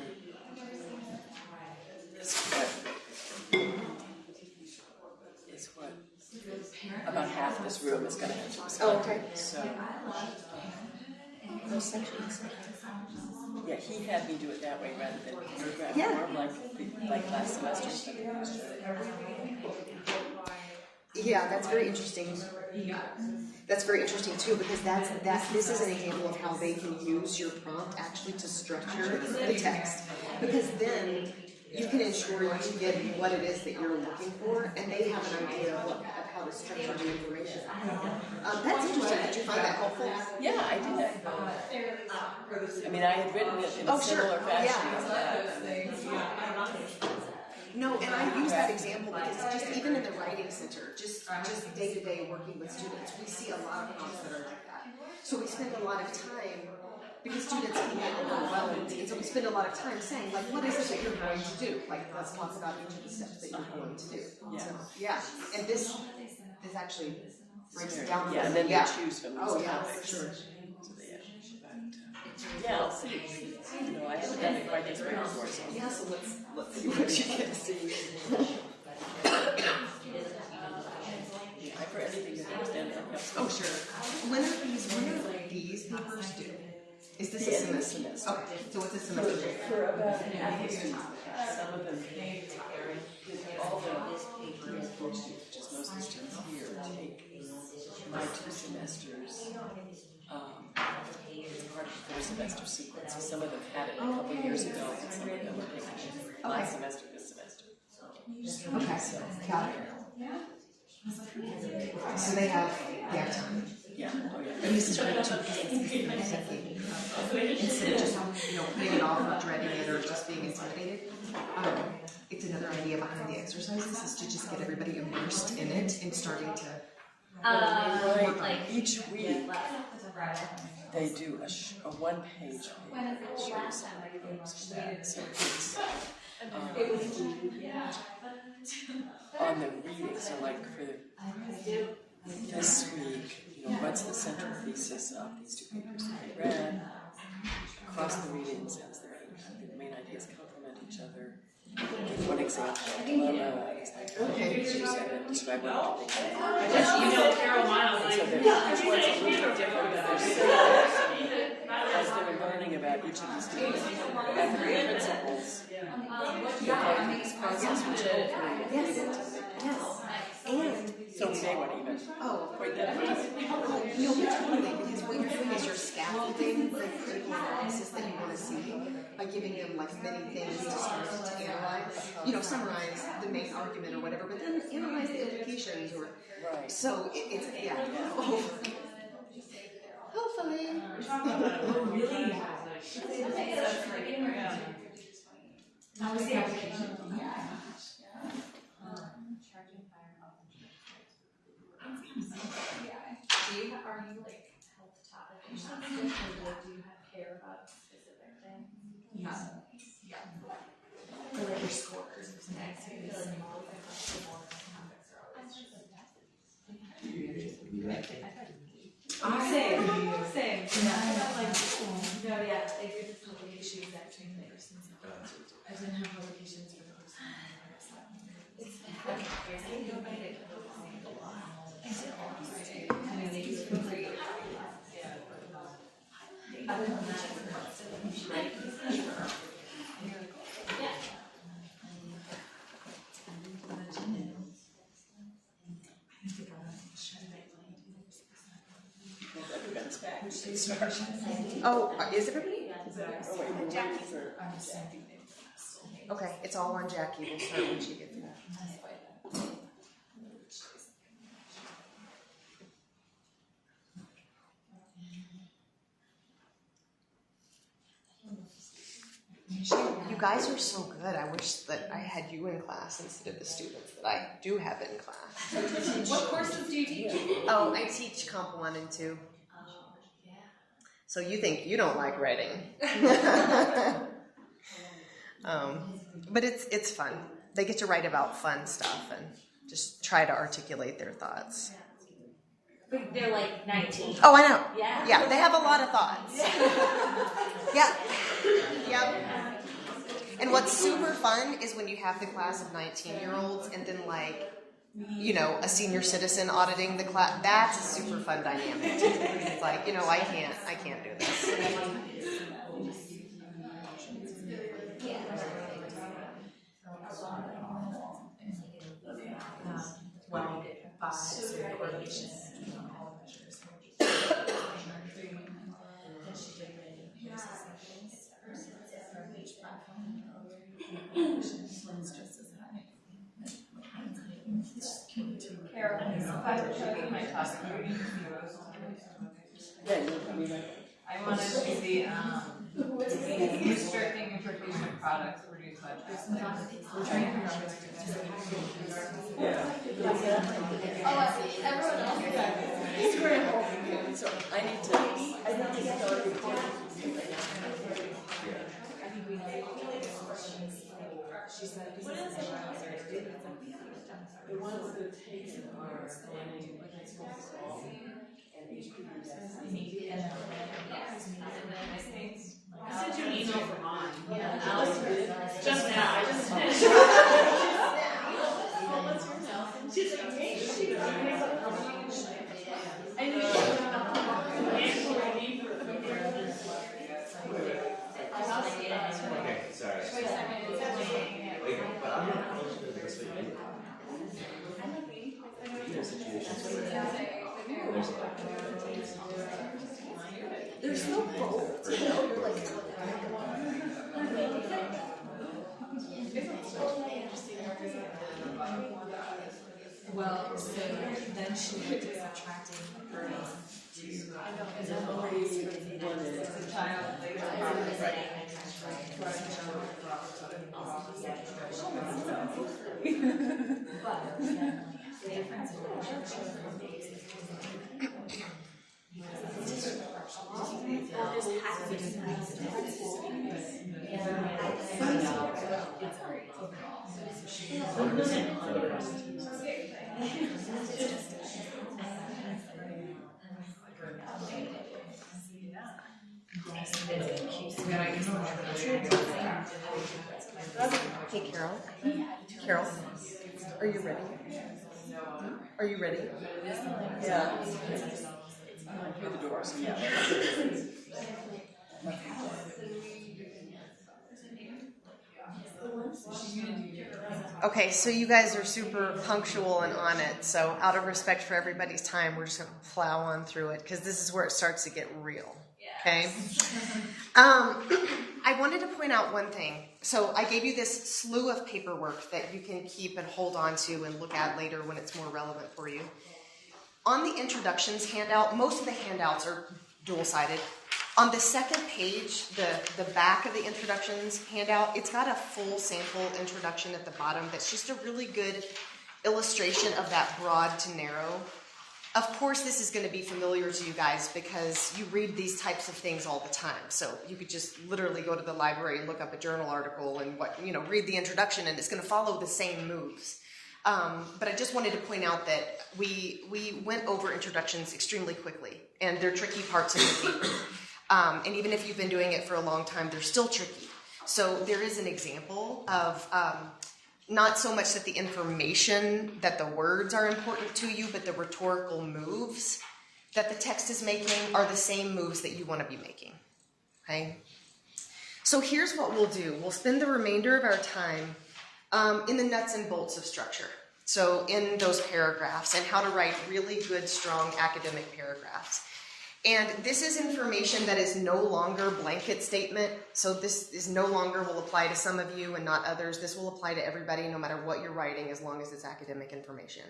is what about half this room is going to have to respond. Oh, okay. So, those sections. Yeah, he had me do it that way rather than paragraph form like last semester. Yeah, that's very interesting. That's very interesting too, because this is an example of how they can use your prompt actually to structure the text. Because then you can ensure you get what it is that you're looking for, and they have an idea of how to structure the information. That's interesting. Did you find that helpful? Yeah, I did. I mean, I had written it in a similar fashion as that. No, and I use that example because just even in the writing center, just day to day working with students, we see a lot of prompts that are like that. So we spend a lot of time, because students can get overwhelmed, and so we spend a lot of time saying, like, what is it that you're going to do? Like, let's talk about each of the steps that you're going to do. Yeah. So, yeah, and this actually breaks it down. Yeah, and then they choose from these topics. Sure. So they yeah, I'll see. You know, I haven't done it quite this way before, so. Yeah, so let's see what you can see. For anything to understand that. Oh, sure. When are these papers due? Is this a semester? Okay, so what's a semester? For about some of them, all the Worksheet, which is most of the students here, take my 2 semesters, part of the 4-semester sequence. So some of them had it a couple years ago, and some of them were taking it last semester, this semester. Okay, so got it. So they have time. Yeah. Oh, yeah. And this is great too because instead of just putting it off or dreading it or just being intimidated, it's another idea behind the exercises is to just get everybody immersed in it and starting to like each week they do a 1-page shows that. So it's on the reading. So like for this week, what's the central thesis of these 2 papers that we read? Across the reading sense, the main ideas complement each other. Give one example. Describe what you think. Carol Miles. So each one's a little bit different, but they're similar. As they're learning about each of these things, and the principles, this process which hopefully will lead into the and so we may want to even point that out. No, but totally, because what you're doing is you're scaffolding the critical analysis that you want to see by giving them like many things to start to analyze. Summarize the main argument or whatever, but then analyze the implications or so it's hopefully. Really? How was the application? Are you like health topic sensitive, or do you care about a specific thing? Yeah. Or like your scores or something. Same. Like if it's publication that between the persons. I didn't have publications for the person. Oh, is everybody? Oh, wait, Okay, it's all on Jackie. We'll start when she gets back. You guys are so good. I wish that I had you in class instead of the students that I do have in class. What courses do you teach? Oh, I teach Comp 1 and 2. So you think you don't like writing. But it's fun. They get to write about fun stuff and just try to articulate their thoughts. But they're like 19. Oh, I know. Yeah. Yeah, they have a lot of thoughts. Yeah. Yep. And what's super fun is when you have the class of 19-year-olds and then a senior citizen auditing the class. That's a super fun dynamic too. It's like, I can't do this. Well, bias or correlation and all measures. Carol, if I were choosing my top three, I want to see the restricting interpretation of products produced by Dropbox. Everyone else. So I need to start recording. She said, the ones that are taken are planning against school and HPV. I sent you an email for mine. Yeah, Alice did. Just now, I just finished. What's yours now? She's like, hey, she's I knew Okay, sorry. Wait, but I'm not close to this week. There's no bolt, you know, you're like, well, so then she looked at subtracting her as a child, but the difference Hey, Carol. Carol, are you ready? Are you ready? yeah. Through the doors, yeah. Okay, so you guys are super punctual and on it, so out of respect for everybody's time, we're just going to plow on through it, because this is where it starts to get real, okay? I wanted to point out one thing. So I gave you this slew of paperwork that you can keep and hold on to and look at later when it's more relevant for you. On the introductions handout, most of the handouts are dual-sided. On the second page, the back of the introductions handout, it's got a full sample introduction at the bottom that's just a really good illustration of that broad to narrow. Of course, this is going to be familiar to you guys because you read these types of things all the time. So you could just literally go to the library and look up a journal article and read the introduction, and it's going to follow the same moves. But I just wanted to point out that we went over introductions extremely quickly, and they're tricky parts of the paper. And even if you've been doing it for a long time, they're still tricky. So there is an example of not so much that the information, that the words are important to you, but the rhetorical moves that the text is making are the same moves that you want to be making, okay? So here's what we'll do. We'll spend the remainder of our time in the nuts and bolts of structure. So in those paragraphs and how to write really good, strong academic paragraphs. And this is information that is no longer blanket statement. So this is no longer will apply to some of you and not others. This will apply to everybody no matter what you're writing as long as it's academic information.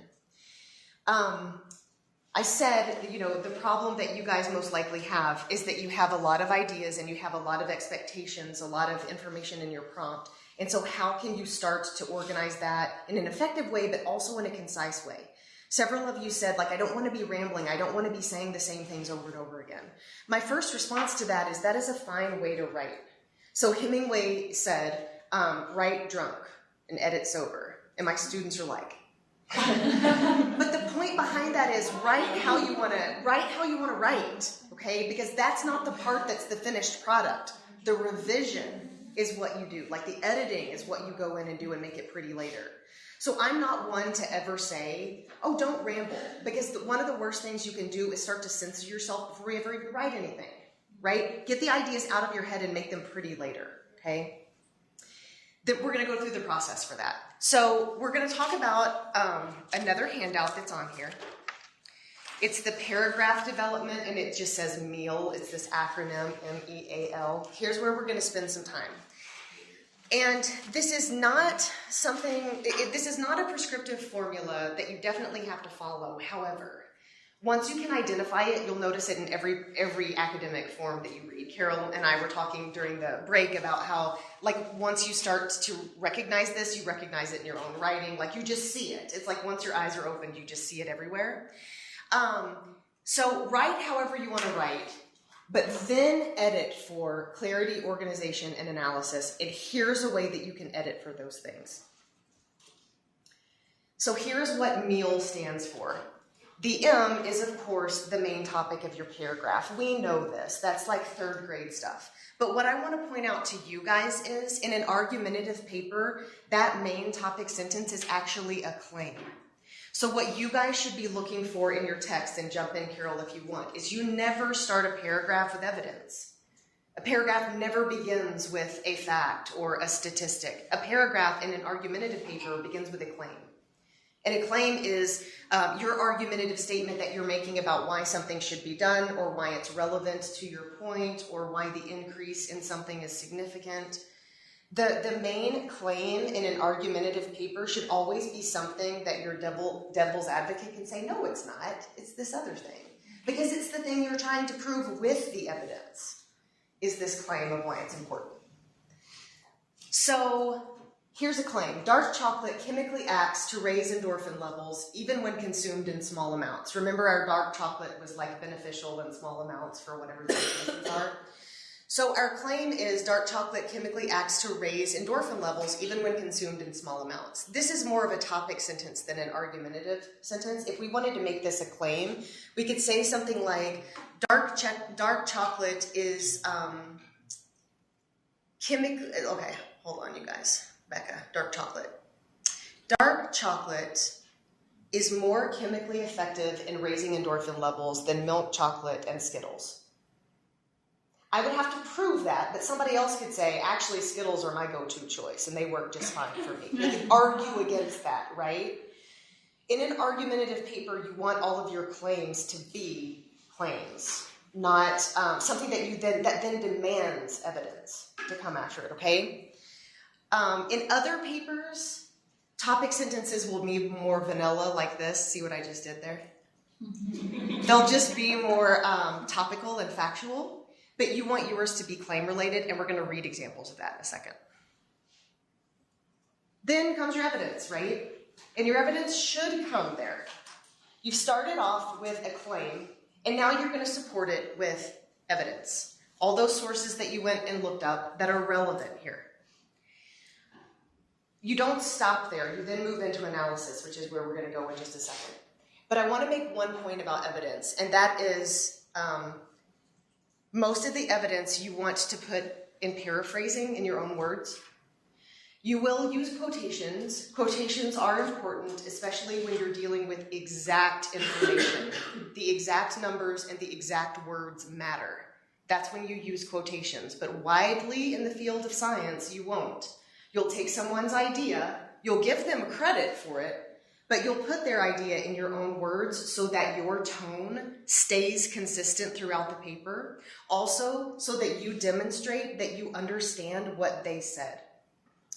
I said, the problem that you guys most likely have is that you have a lot of ideas and you have a lot of expectations, a lot of information in your prompt. And so how can you start to organize that in an effective way, but also in a concise way? Several of you said, I don't want to be rambling. I don't want to be saying the same things over and over again. My first response to that is a fine way to write. So Hemingway said, write drunk and edit sober. And my students are like, but the point behind that is write how you want to write, okay? Because that's not the part that's the finished product. The revision is what you do. The editing is what you go in and do and make it pretty later. So I'm not one to ever say, oh, don't ramble, because one of the worst things you can do is start to censor yourself before you ever even write anything, right? Get the ideas out of your head and make them pretty later, okay? We're going to go through the process for that. So we're going to talk about another handout that's on here. It's the paragraph development, and it just says MEAL. It's this acronym, MEAL. Here's where we're going to spend some time. And this is not this is not a prescriptive formula that you definitely have to follow. However, once you can identify it, you'll notice it in every academic form that you read. Carol and I were talking during the break about how, like, once you start to recognize this, you recognize it in your own writing. Like, you just see it. It's like once your eyes are opened, you just see it everywhere. So write however you want to write, but then edit for clarity, organization, and analysis. And here's a way that you can edit for those things. So here's what MEAL stands for. The M is, of course, the main topic of your paragraph. We know this. That's like third grade stuff. But what I want to point out to you guys is, in an argumentative paper, that main topic sentence is actually a claim. So what you guys should be looking for in your text, and jump in, Carol, if you want, is you never start a paragraph with evidence. A paragraph never begins with a fact or a statistic. A paragraph in an argumentative paper begins with a claim. And a claim is your argumentative statement that you're making about why something should be done, or why it's relevant to your point, or why the increase in something is significant. The main claim in an argumentative paper should always be something that your devil's advocate can say, no, it's not. It's this other thing. Because it's the thing you're trying to prove with the evidence, is this claim of why it's important. So here's a claim. Dark chocolate chemically acts to raise endorphin levels even when consumed in small amounts. Remember, our dark chocolate was like beneficial in small amounts for whatever the reasons are. So our claim is dark chocolate chemically acts to raise endorphin levels even when consumed in small amounts. This is more of a topic sentence than an argumentative sentence. If we wanted to make this a claim, we could say something like, dark chocolate is chemically, okay, hold on you guys. Becca, dark chocolate. Dark chocolate is more chemically effective in raising endorphin levels than milk chocolate and Skittles. I would have to prove that, but somebody else could say, actually, Skittles are my go-to choice, and they work just fine for me. You could argue against that, right? In an argumentative paper, you want all of your claims to be claims, not something that then demands evidence to come after it, okay? In other papers, topic sentences will be more vanilla like this. See what I just did there? They'll just be more topical and factual. But you want yours to be claim related, and we're going to read examples of that in a second. Then comes your evidence, right? And your evidence should come there. You've started off with a claim, and now you're going to support it with evidence. All those sources that you went and looked up that are relevant here. You don't stop there. You then move into analysis, which is where we're going to go in just a second. But I want to make one point about evidence, and that is most of the evidence you want to put in paraphrasing in your own words. You will use quotations. Quotations are important, especially when you're dealing with exact information. The exact numbers and the exact words matter. That's when you use quotations. But widely in the field of science, you won't. You'll take someone's idea, you'll give them credit for it, but you'll put their idea in your own words so that your tone stays consistent throughout the paper. Also, so that you demonstrate that you understand what they said.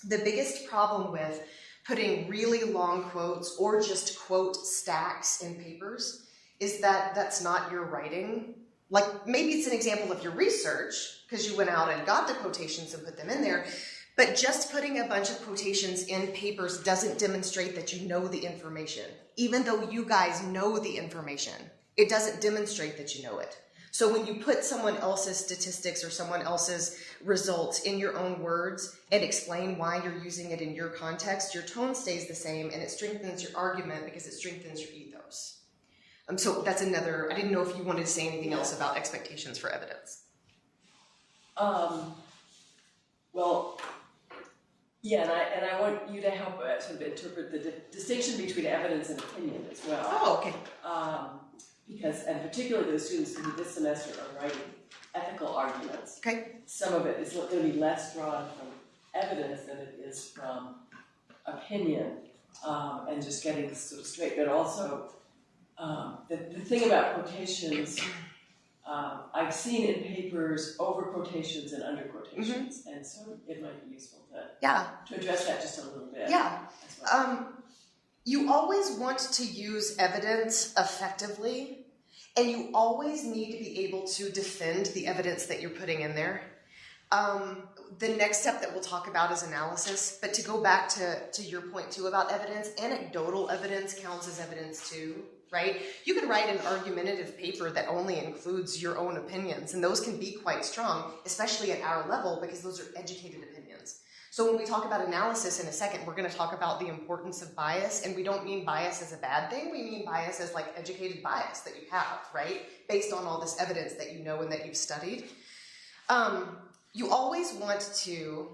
The biggest problem with putting really long quotes or just quote stacks in papers is that that's not your writing. Like, maybe it's an example of your research because you went out and got the quotations and put them in there. But just putting a bunch of quotations in papers doesn't demonstrate that you know the information. Even though you guys know the information, it doesn't demonstrate that you know it. So when you put someone else's statistics or someone else's results in your own words and explain why you're using it in your context, your tone stays the same and it strengthens your argument because it strengthens your ethos. So that's another, I didn't know if you wanted to say anything else about expectations for evidence. Well, yeah, and I want you to help sort of interpret the distinction between evidence and opinion as well. Oh, okay. Because, and particularly those students who this semester are writing ethical arguments. Okay. Some of it is going to be less drawn from evidence than it is from opinion, and just getting this sort of straight. But also, the thing about quotations, I've seen in papers over quotations and under quotations, and so it might be useful to address that just a little bit. Yeah. As well. You always want to use evidence effectively, and you always need to be able to defend the evidence that you're putting in there. The next step that we'll talk about is analysis, but to go back to your point too about evidence, anecdotal evidence counts as evidence too, right? You could write an argumentative paper that only includes your own opinions, and those can be quite strong, especially at our level, because those are educated opinions. So when we talk about analysis in a second, we're going to talk about the importance of bias, and we don't mean bias as a bad thing, we mean bias as like educated bias that you have, right? Based on all this evidence that you know and that you've studied. You always want to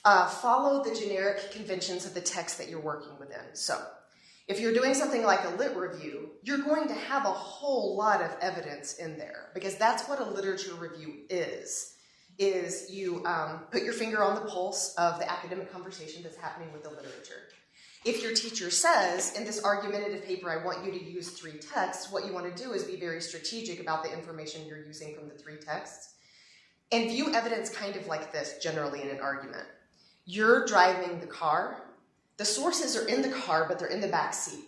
follow the generic conventions of the text that you're working within. So if you're doing something like a lit review, you're going to have a whole lot of evidence in there, because that's what a literature review is you put your finger on the pulse of the academic conversation that's happening with the literature. If your teacher says, in this argumentative paper, I want you to use 3 texts, what you want to do is be very strategic about the information you're using from the 3 texts. And view evidence kind of like this, generally in an argument. You're driving the car. The sources are in the car, but they're in the back seat.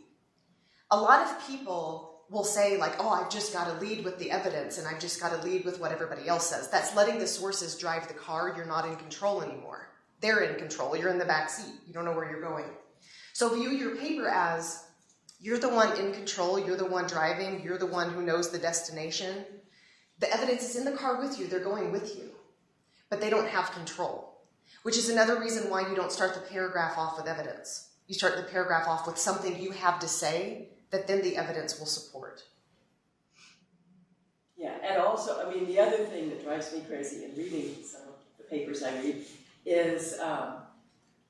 A lot of people will say, like, oh, I've just got to lead with the evidence, and I've just got to lead with what everybody else says. That's letting the sources drive the car. You're not in control anymore. They're in control. You're in the back seat. You don't know where you're going. So view your paper as you're the one in control. You're the one driving. You're the one who knows the destination. The evidence is in the car with you. They're going with you. But they don't have control, which is another reason why you don't start the paragraph off with evidence. You start the paragraph off with something you have to say that then the evidence will support. Yeah, and also, I mean, the other thing that drives me crazy in reading some of the papers I read is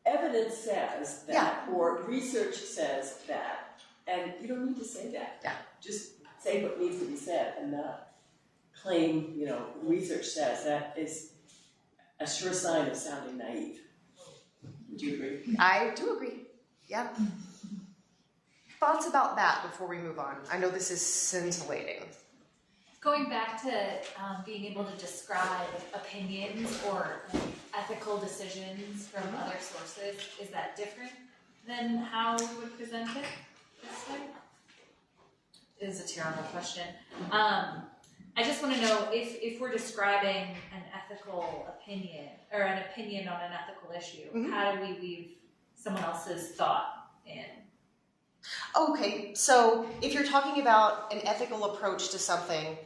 evidence says that, or research says that, and you don't need to say that. Yeah. Just say what needs to be said and not claim, research says. That is a sure sign of sounding naive. Would you agree? I do agree. Yeah. Thoughts about that before we move on? I know this is scintillating. Going back to being able to describe opinions or ethical decisions from other sources, is that different than how we would present it this way? It is a terrible question. I just want to know if we're describing an ethical opinion or an opinion on an ethical issue, how do we weave someone else's thought in? Okay, so if you're talking about an ethical approach to something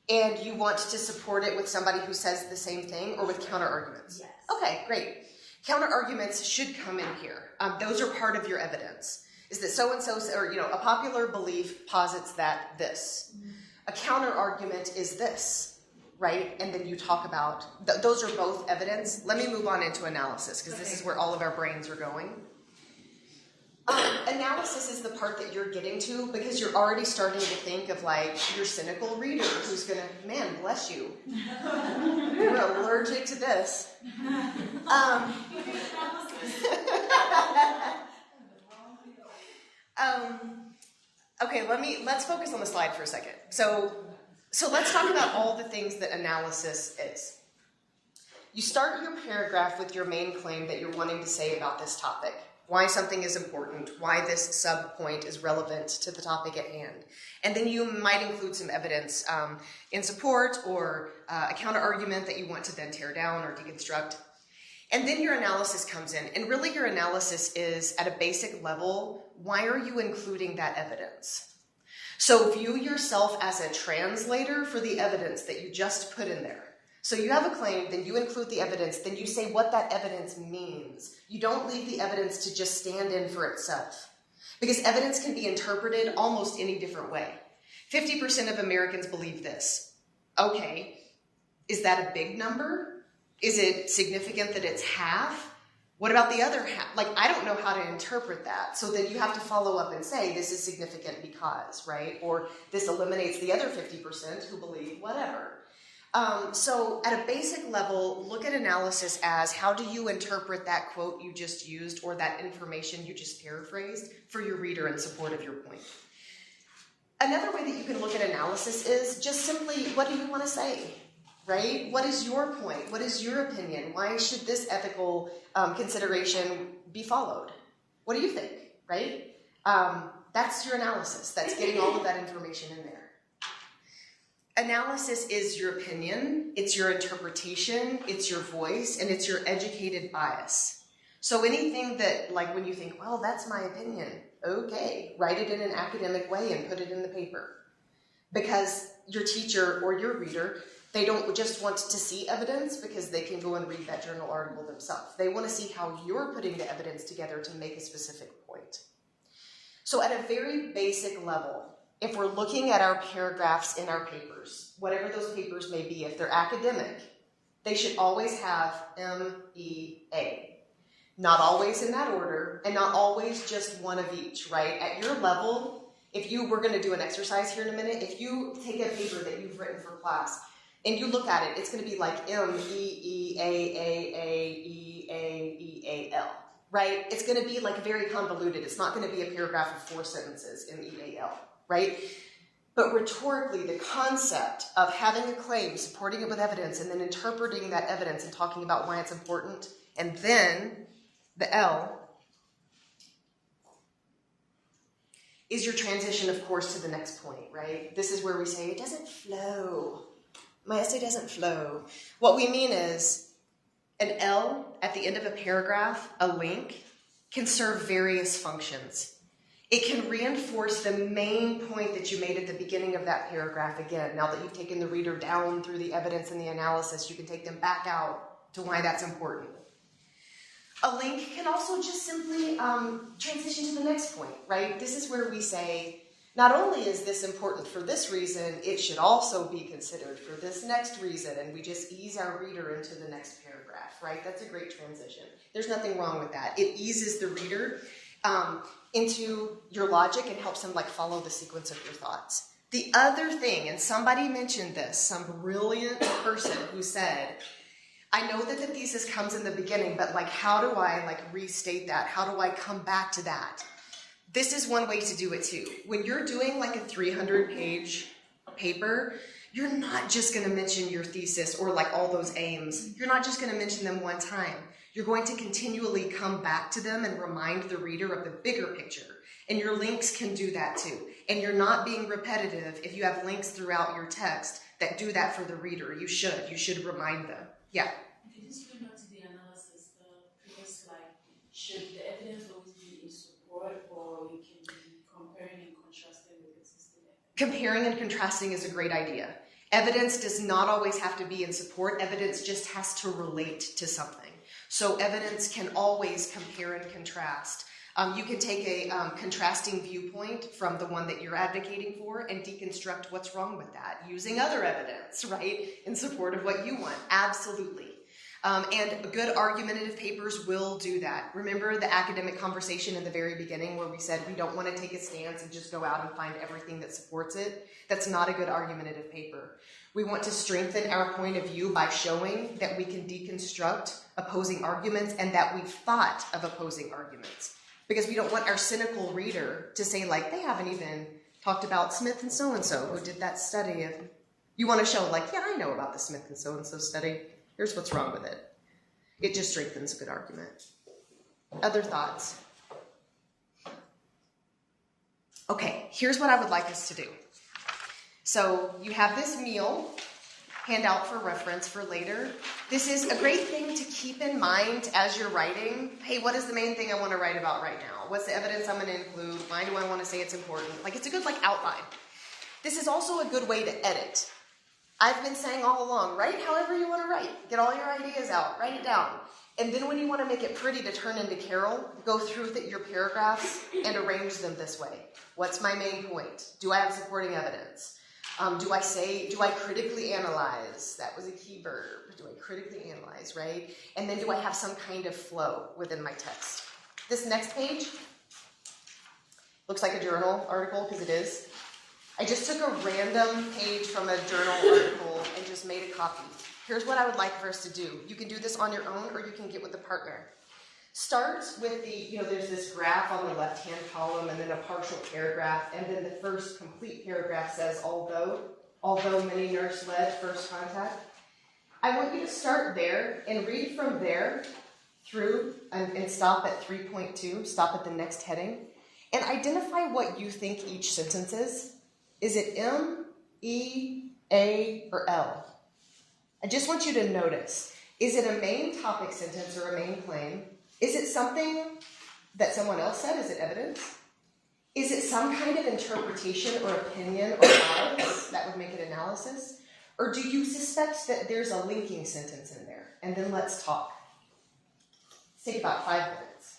and you want to support it with somebody who says the same thing or with counter-arguments. Yes. Okay, great. Counter-arguments should come in here. Those are part of your evidence. Is that so-and-so, or a popular belief posits that this. A counter-argument is this, right? And then you talk about, those are both evidence. Let me move on into analysis, because this is where all of our brains are going. Analysis is the part that you're getting to, because you're already starting to think of your cynical reader who's going to, man, bless you. You're allergic to this. Okay, let's focus on the slide for a second. So let's talk about all the things that analysis is. You start your paragraph with your main claim that you're wanting to say about this topic. Why something is important, why this sub-point is relevant to the topic at hand. And then you might include some evidence in support or a counter-argument that you want to then tear down or deconstruct. And then your analysis comes in. And really your analysis is, at a basic level, why are you including that evidence? So view yourself as a translator for the evidence that you just put in there. So you have a claim, then you include the evidence, then you say what that evidence means. You don't leave the evidence to just stand in for itself. Because evidence can be interpreted almost any different way. 50% of Americans believe this. Okay, is that a big number? Is it significant that it's half? What about the other half? I don't know how to interpret that. So then you have to follow up and say, this is significant because, right? Or this eliminates the other 50% who believe whatever. So at a basic level, look at analysis as how do you interpret that quote you just used or that information you just paraphrased for your reader in support of your point. Another way that you can look at analysis is just simply, what do you want to say, right? What is your point? What is your opinion? Why should this ethical consideration be followed? What do you think, right? That's your analysis. That's getting all of that information in there. Analysis is your opinion, it's your interpretation, it's your voice, and it's your educated bias. So anything that, like when you think, well, that's my opinion, okay, write it in an academic way and put it in the paper. Because your teacher or your reader, they don't just want to see evidence because they can go and read that journal article themselves. They want to see how you're putting the evidence together to make a specific point. So at a very basic level, if we're looking at our paragraphs in our papers, whatever those papers may be, if they're academic, they should always have MEA. Not always in that order, and not always just one of each, right? At your level, we're going to do an exercise here in a minute, if you take a paper that you've written for class, and you look at it, it's going to be like MEEAAAEAEAL, right? It's going to be like very convoluted. It's not going to be a paragraph of 4 sentences, MEAL, right? But rhetorically, the concept of having a claim, supporting it with evidence, and then interpreting that evidence and talking about why it's important, and then the L is your transition, of course, to the next point, right? This is where we say, it doesn't flow. My essay doesn't flow. What we mean is an L at the end of a paragraph, a link, can serve various functions. It can reinforce the main point that you made at the beginning of that paragraph again. Now that you've taken the reader down through the evidence and the analysis, you can take them back out to why that's important. A link can also just simply transition to the next point, right? This is where we say, not only is this important for this reason, it should also be considered for this next reason, and we just ease our reader into the next paragraph, right? That's a great transition. There's nothing wrong with that. It eases the reader into your logic and helps them follow the sequence of your thoughts. The other thing, and somebody mentioned this, some brilliant person who said, I know that the thesis comes in the beginning, but how do I restate that? How do I come back to that? This is one way to do it too. When you're doing a 300-page paper, you're not just going to mention your thesis or all those aims. You're not just going to mention them one time. You're going to continually come back to them and remind the reader of the bigger picture. And your links can do that too. And you're not being repetitive if you have links throughout your text that do that for the reader. You should remind them. Yeah. Okay, just going back to the analysis, the previous slide, should the evidence always be in support, or you can be comparing and contrasting with existing evidence? Comparing and contrasting is a great idea. Evidence does not always have to be in support. Evidence just has to relate to something. So evidence can always compare and contrast. You can take a contrasting viewpoint from the one that you're advocating for and deconstruct what's wrong with that using other evidence, right, in support of what you want. Absolutely. And good argumentative papers will do that. Remember the academic conversation in the very beginning where we said we don't want to take a stance and just go out and find everything that supports it? That's not a good argumentative paper. We want to strengthen our point of view by showing that we can deconstruct opposing arguments and that we've thought of opposing arguments. Because we don't want our cynical reader to say, they haven't even talked about Smith and so-and-so who did that study. And you want to show, yeah, I know about the Smith and so-and-so study. Here's what's wrong with it. It just strengthens a good argument. Other thoughts? Okay, here's what I would like us to do. So you have this meal handout for reference for later. This is a great thing to keep in mind as you're writing. Hey, what is the main thing I want to write about right now? What's the evidence I'm going to include? Why do I want to say it's important? It's a good outline. This is also a good way to edit. I've been saying all along, write however you want to write. Get all your ideas out, write it down. And then when you want to make it pretty to turn into Carol, go through your paragraphs and arrange them this way. What's my main point? Do I have supporting evidence? Do I critically analyze? That was a key verb. Do I critically analyze, right? And then do I have some kind of flow within my text? This next page looks like a journal article, because it is. I just took a random page from a journal article and just made a copy. Here's what I would like for us to do. You can do this on your own, or you can get with a partner. Start with the, there's this graph on the left-hand column and then a partial paragraph, and then the first complete paragraph says, although many nurse-led first contact. I want you to start there and read from there through and stop at 3.2, stop at the next heading, and identify what you think each sentence is. Is it M, E, A, or L? I just want you to notice. Is it a main topic sentence or a main claim? Is it something that someone else said? Is it evidence? Is it some kind of interpretation or opinion or bias that would make it analysis? Or do you suspect that there's a linking sentence in there? And then let's talk. Let's take about 5 minutes.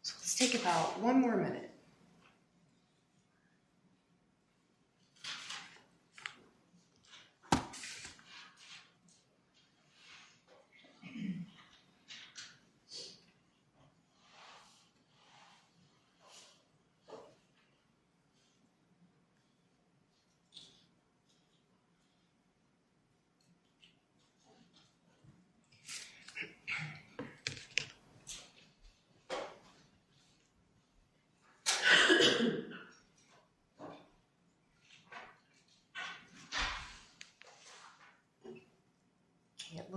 Let's take about 1 more minute.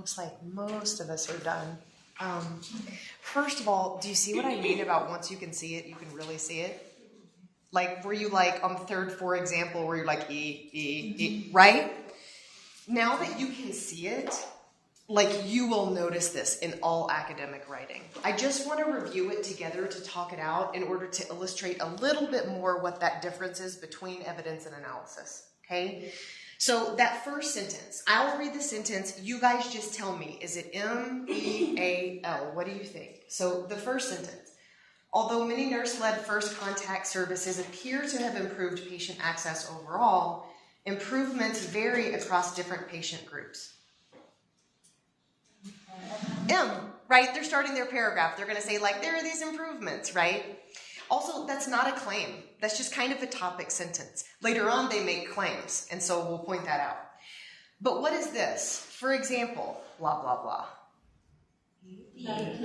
looks like most of us are done. First of all, do you see what I mean about once you can see it, you can really see it? Like, were you like on the third, for example, where you're like, E, right? Now that you can see it, like you will notice this in all academic writing. I just want to review it together to talk it out in order to illustrate a little bit more what that difference is between evidence and analysis, okay? So that first sentence, I'll read the sentence, you guys just tell me, is it M-E-A-L? What do you think? So the first sentence, although many nurse-led first contact services appear to have improved patient access overall, improvements vary across different patient groups. M, right? They're starting their paragraph. They're going to say, like, there are these improvements, right? Also, that's not a claim. That's just kind of a topic sentence. Later on, they make claims, and so we'll point that out. But what is this? For example, blah, blah, blah.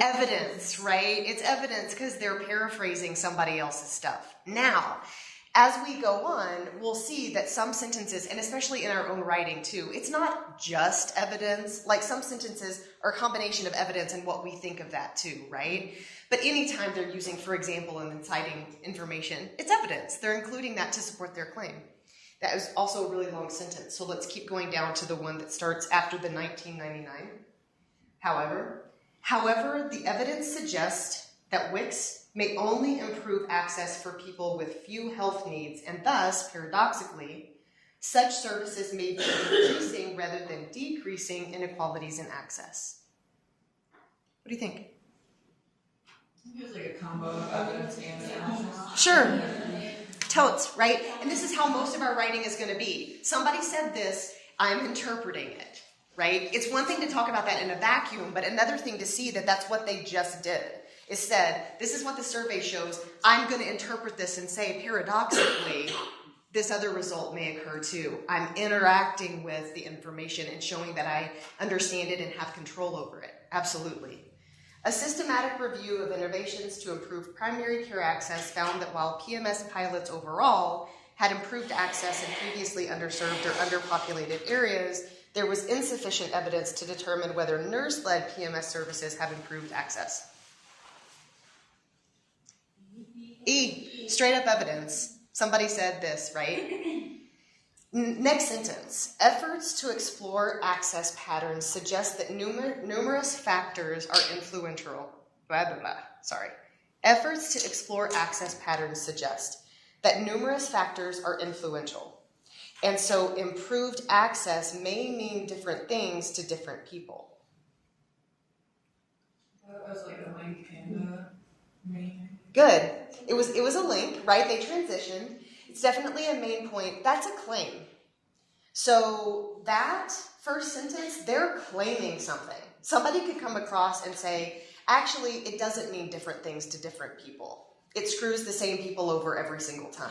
Evidence, right? It's evidence because they're paraphrasing somebody else's stuff. Now, as we go on, we'll see that some sentences, and especially in our own writing too, it's not just evidence. Like some sentences are a combination of evidence and what we think of that too, right? But anytime they're using, for example, and then citing information, it's evidence. They're including that to support their claim. That is also a really long sentence. So let's keep going down to the one that starts after the 1999. However, the evidence suggests that WICs may only improve access for people with few health needs, and thus, paradoxically, such services may be increasing rather than decreasing inequalities in access. What do you think? It's like a combo of evidence and analysis. Sure. Totes, right? And this is how most of our writing is going to be. Somebody said this, I'm interpreting it, right? It's one thing to talk about that in a vacuum, but another thing to see that that's what they just did. Is said, this is what the survey shows, I'm going to interpret this and say, paradoxically, this other result may occur too. I'm interacting with the information and showing that I understand it and have control over it. Absolutely. A systematic review of innovations to improve primary care access found that while PMS pilots overall had improved access in previously underserved or underpopulated areas, there was insufficient evidence to determine whether nurse-led PMS services have improved access. E, straight up evidence. Somebody said this, right? Next sentence. Efforts to explore access patterns suggest that numerous factors are influential. Blah, blah, blah. Sorry. Efforts to explore access patterns suggest that numerous factors are influential. And so improved access may mean different things to different people. That was like a link in the main. Good. It was a link, right? They transitioned. It's definitely a main point. That's a claim. So that first sentence, they're claiming something. Somebody could come across and say, actually, it doesn't mean different things to different people. It screws the same people over every single time,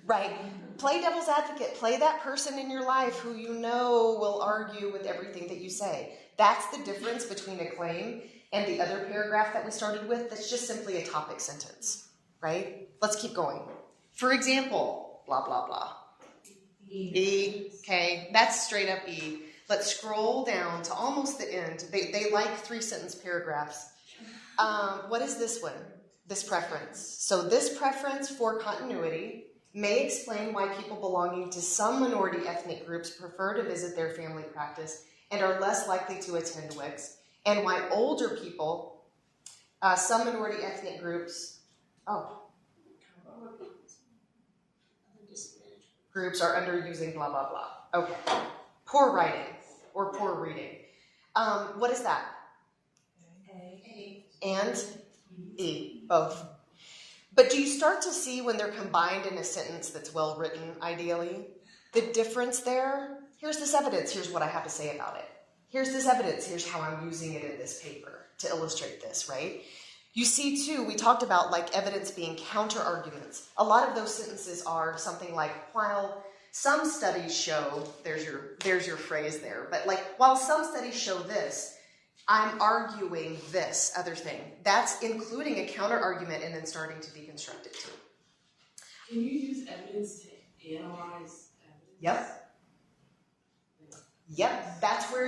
right? Play devil's advocate. Play that person in your life who you know will argue with everything that you say. That's the difference between a claim and the other paragraph that we started with, that's just simply a topic sentence, right? Let's keep going. For example, blah, blah, blah. E, okay, that's straight up E. Let's scroll down to almost the end. They like 3-sentence paragraphs. What is this one? This preference. So this preference for continuity may explain why people belonging to some minority ethnic groups prefer to visit their family practice and are less likely to attend WICs, and why older people, some minority ethnic groups, groups are underusing blah, blah, blah. Okay. Poor writing or poor reading. What is that? A. And E, both. But do you start to see when they're combined in a sentence that's well written, ideally? The difference there? Here's this evidence. Here's what I have to say about it. Here's this evidence. Here's how I'm using it in this paper to illustrate this, right? You see, too, we talked about like evidence being counter-arguments. A lot of those sentences are something like, while some studies show, there's your phrase there, but like, while some studies show this, I'm arguing this other thing. That's including a counter-argument and then starting to deconstruct it, too. Can you use evidence to analyze evidence? Yep. Yep, that's where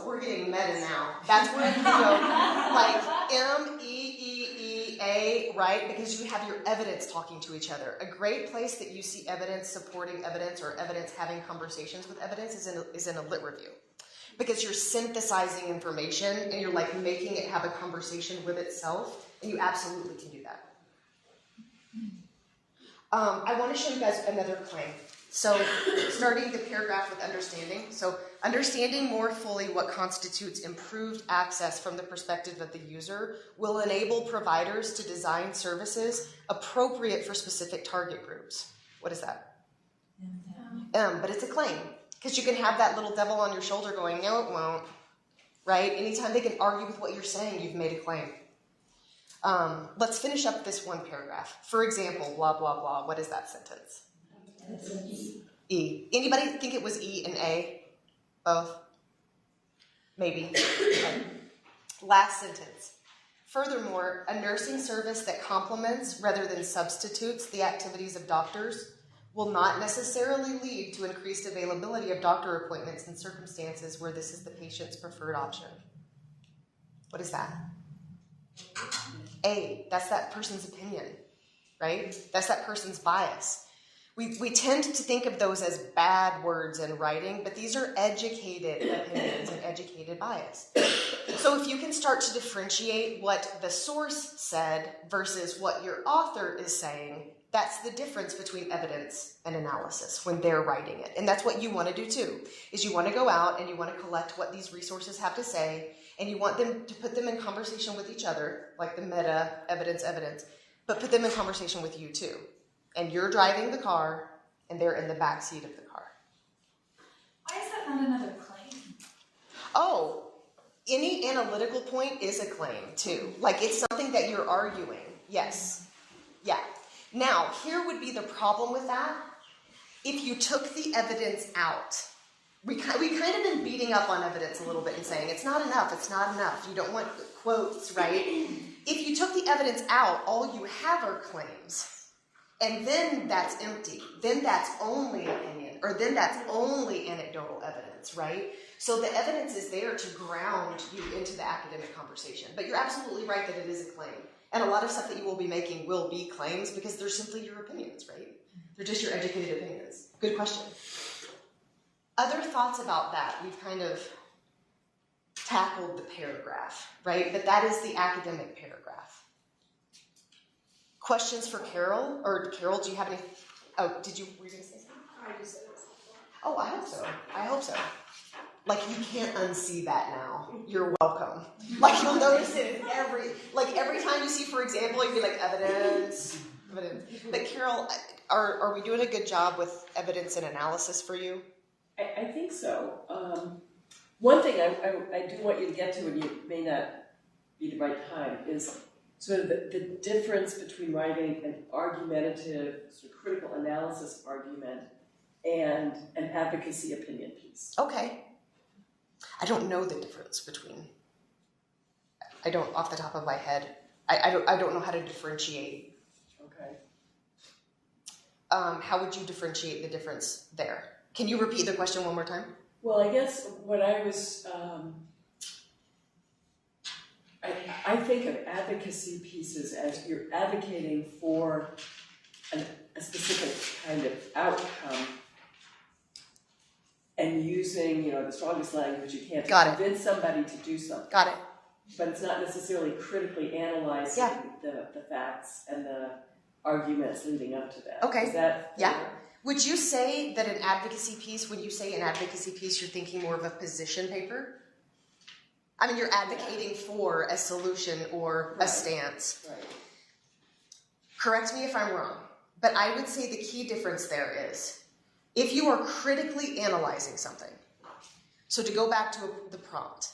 we're getting meta now. That's where you go, like MEEEA, right? Because you have your evidence talking to each other. A great place that you see evidence supporting evidence or evidence having conversations with evidence is in a lit review. Because you're synthesizing information and you're like making it have a conversation with itself, and you absolutely can do that. I want to show you guys another claim. So, starting the paragraph with understanding. So, understanding more fully what constitutes improved access from the perspective of the user will enable providers to design services appropriate for specific target groups. What is that? But it's a claim. Because you can have that little devil on your shoulder going, no, it won't. Right? Anytime they can argue with what you're saying, you've made a claim. Let's finish up this one paragraph. For example, blah, blah, blah. What is that sentence? E. Anybody think it was E and A? Both? Maybe. Okay. Last sentence. Furthermore, a nursing service that complements rather than substitutes the activities of doctors will not necessarily lead to increased availability of doctor appointments in circumstances where this is the patient's preferred option. What is that? A. That's that person's opinion, right? That's that person's bias. We tend to think of those as bad words in writing, but these are educated opinions and educated bias. So if you can start to differentiate what the source said versus what your author is saying, that's the difference between evidence and analysis when they're writing it. And that's what you want to do too, is you want to go out and you want to collect what these resources have to say, and you want them to put them in conversation with each other, like the meta, evidence, but put them in conversation with you too. And you're driving the car, and they're in the back seat of the car. Why is that not another claim? Oh, any analytical point is a claim too. Like it's something that you're arguing. Yes. Yeah. Now, here would be the problem with that. If you took the evidence out, we kind of been beating up on evidence a little bit and saying, it's not enough, you don't want quotes, right? If you took the evidence out, all you have are claims. And then that's empty. Then that's only opinion, or then that's only anecdotal evidence, right? So the evidence is there to ground you into the academic conversation. But you're absolutely right that it is a claim. And a lot of stuff that you will be making will be claims because they're simply your opinions, right? They're just your educated opinions. Good question. Other thoughts about that? We've kind of tackled the paragraph, right? But that is the academic paragraph. Questions for Carol? Or Carol, do you have any? Oh, were you going to say something? I just said it. Oh, I hope so. Like, you can't unsee that now. You're welcome. Like, you'll notice it in every time you see, for example, you'd be like, evidence. But Carol, are we doing a good job with evidence and analysis for you? I think so. One thing I do want you to get to, and you may not be the right time, is sort of the difference between writing an argumentative, sort of critical analysis argument and an advocacy opinion piece. Okay. I don't know the difference between. I don't, off the top of my head. I don't know how to differentiate. Okay. How would you differentiate the difference there? Can you repeat the question one more time? Well, I guess what I was, I think of advocacy pieces as you're advocating for a specific kind of outcome and using, the strongest language you can to convince somebody to do something. Got it. But it's not necessarily critically analyzing the facts and the arguments leading up to that. Okay. Is that fair? Yeah. Would you say that an advocacy piece, when you say an advocacy piece, you're thinking more of a position paper? I mean, you're advocating for a solution or a stance. Right. Correct me if I'm wrong, but I would say the key difference there is if you are critically analyzing something. So to go back to the prompt,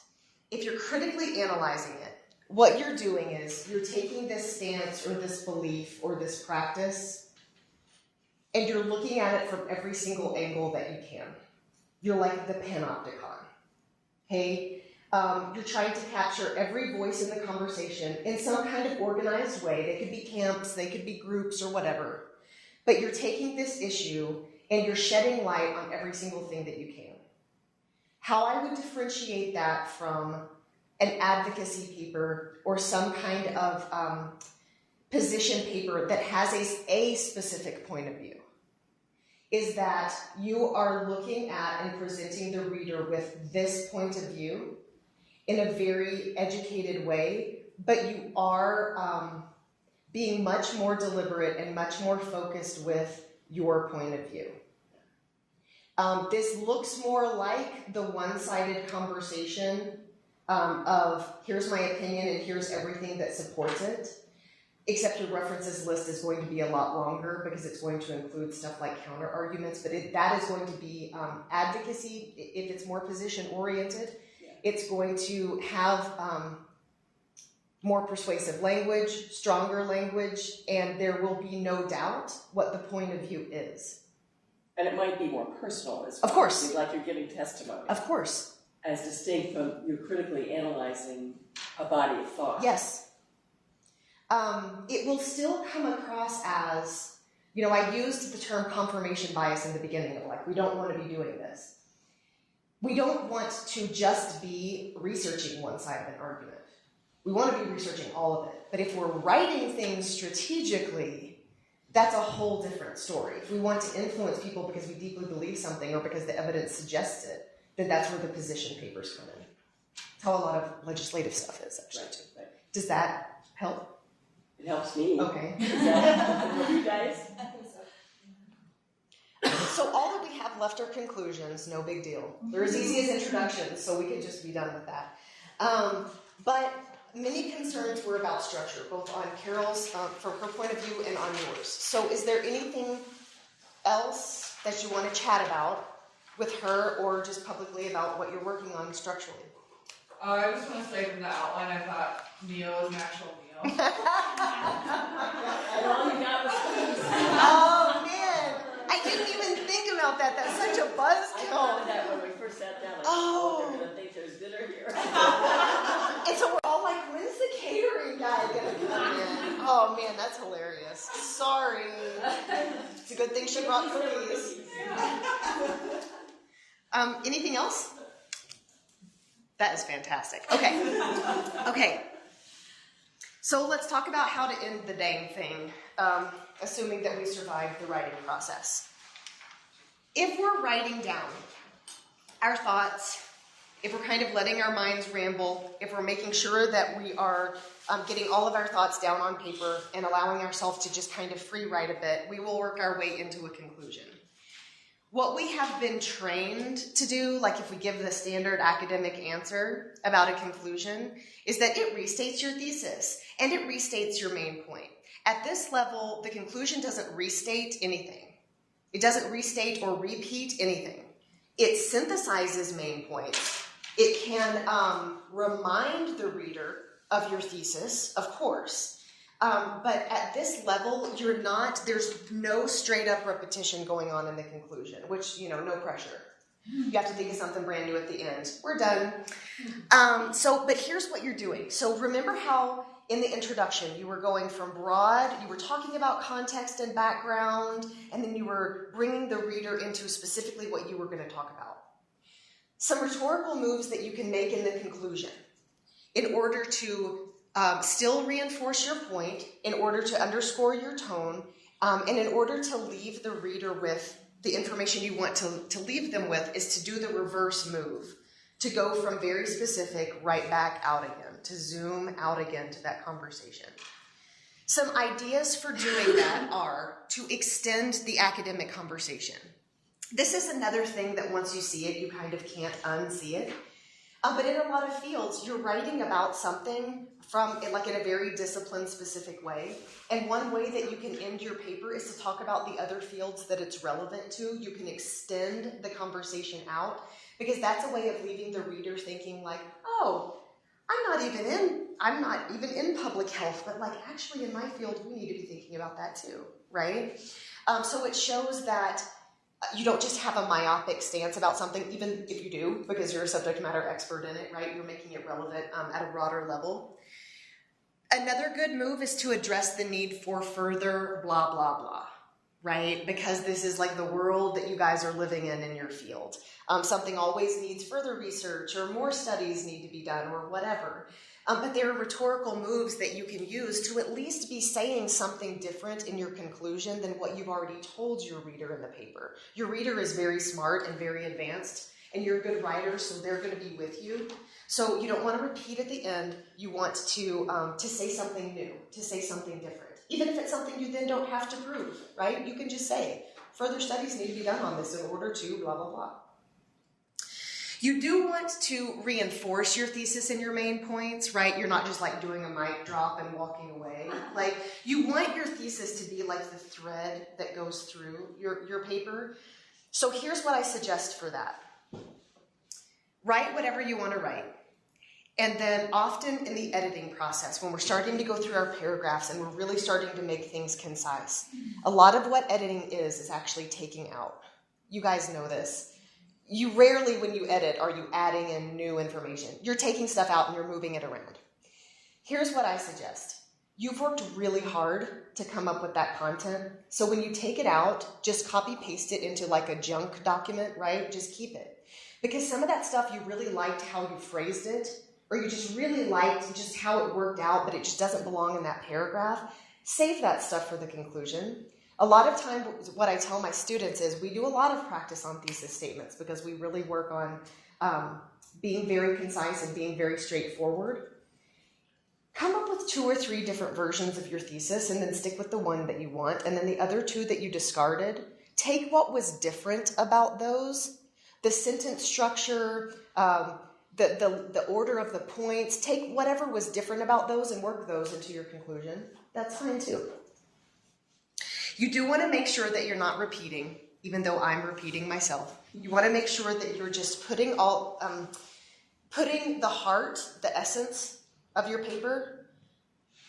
if you're critically analyzing it, what you're doing is you're taking this stance or this belief or this practice and you're looking at it from every single angle that you can. You're like the panopticon. Okay? You're trying to capture every voice in the conversation in some kind of organized way. They could be camps, they could be groups or whatever. But you're taking this issue and you're shedding light on every single thing that you can. how I would differentiate that from an advocacy paper or some kind of position paper that has a specific point of view is that you are looking at and presenting the reader with this point of view in a very educated way, but you are being much more deliberate and much more focused with your point of view. This looks more like the one-sided conversation of here's my opinion and here's everything that supports it, except your references list is going to be a lot longer because it's going to include stuff like counter arguments, but that is going to be advocacy. If it's more position-oriented, it's going to have more persuasive language, stronger language, and there will be no doubt what the point of view is. And it might be more personal as well. Of course. Like you're giving testimony. Of course. As distinct from you're critically analyzing a body of thought. Yes. It will still come across as, I used the term confirmation bias in the beginning of we don't want to be doing this. We don't want to just be researching one side of an argument. We want to be researching all of it. But if we're writing things strategically, that's a whole different story. If we want to influence people because we deeply believe something or because the evidence suggests it, then that's where the position papers come in. That's how a lot of legislative stuff is, actually. Right. Does that help? It helps me. Okay. Does that help you guys? So all that we have left are conclusions, no big deal. They're as easy as introductions, so we could just be done with that. But many concerns were about structure, both on Carol's, from her point of view, and on yours. So is there anything else that you want to chat about with her or just publicly about what you're working on structurally? I just want to say from the outline, I thought meal is an actual meal. And all you got was food. Oh, man. I didn't even think about that. That's such a buzzkill. I thought of that when we first sat down. They're going to think there's dinner here. And so we're all like, when's the catering guy going to come in? Oh, man, that's hilarious. Sorry. It's a good thing she brought cookies. Anything else? That is fantastic. Okay. So let's talk about how to end the dang thing, assuming that we survived the writing process. If we're writing down our thoughts, if we're kind of letting our minds ramble, if we're making sure that we are getting all of our thoughts down on paper and allowing ourselves to just kind of free write a bit, we will work our way into a conclusion. What we have been trained to do, like if we give the standard academic answer about a conclusion, is that it restates your thesis and it restates your main point. At this level, the conclusion doesn't restate anything. It doesn't restate or repeat anything. It synthesizes main points. It can remind the reader of your thesis, of course. But at this level, there's no straight up repetition going on in the conclusion, which, no pressure. You have to think of something brand new at the end. We're done. But here's what you're doing. So remember how in the introduction you were going from broad, you were talking about context and background, and then you were bringing the reader into specifically what you were going to talk about. Some rhetorical moves that you can make in the conclusion in order to still reinforce your point, in order to underscore your tone, and in order to leave the reader with the information you want to leave them with is to do the reverse move, to go from very specific right back out again, to zoom out again to that conversation. Some ideas for doing that are to extend the academic conversation. This is another thing that once you see it, you kind of can't unsee it. But in a lot of fields, you're writing about something in a very disciplined, specific way. And one way that you can end your paper is to talk about the other fields that it's relevant to. You can extend the conversation out because that's a way of leaving the reader thinking like, oh, I'm not even in public health, but actually in my field, we need to be thinking about that too, right? So it shows that you don't just have a myopic stance about something, even if you do, because you're a subject matter expert in it, right? You're making it relevant at a broader level. Another good move is to address the need for further blah, blah, blah. right? Because this is like the world that you guys are living in your field. Something always needs further research or more studies need to be done or whatever. But there are rhetorical moves that you can use to at least be saying something different in your conclusion than what you've already told your reader in the paper. Your reader is very smart and very advanced, and you're a good writer, so they're going to be with you. So you don't want to repeat at the end. You want to say something new, to say something different. Even if it's something you then don't have to prove, right? You can just say, further studies need to be done on this in order to blah, blah, blah. You do want to reinforce your thesis and your main points, right? You're not just like doing a mic drop and walking away. Like, you want your thesis to be like the thread that goes through your paper. So here's what I suggest for that. Write whatever you want to write. And then often in the editing process, when we're starting to go through our paragraphs and we're really starting to make things concise, a lot of what editing is actually taking out. You guys know this. You rarely, when you edit, are you adding in new information. You're taking stuff out and you're moving it around. Here's what I suggest. You've worked really hard to come up with that content. So when you take it out, just copy paste it into like a junk document, right? Just keep it. Because some of that stuff you really liked how you phrased it, or you just really liked just how it worked out, but it just doesn't belong in that paragraph. Save that stuff for the conclusion. A lot of times what I tell my students is we do a lot of practice on thesis statements because we really work on being very concise and being very straightforward. Come up with 2 or 3 different versions of your thesis and then stick with the one that you want. And then the other 2 that you discarded, take what was different about those, the sentence structure, the order of the points, take whatever was different about those and work those into your conclusion. That's fine too. You do want to make sure that you're not repeating, even though I'm repeating myself. You want to make sure that you're just putting the heart, the essence of your paper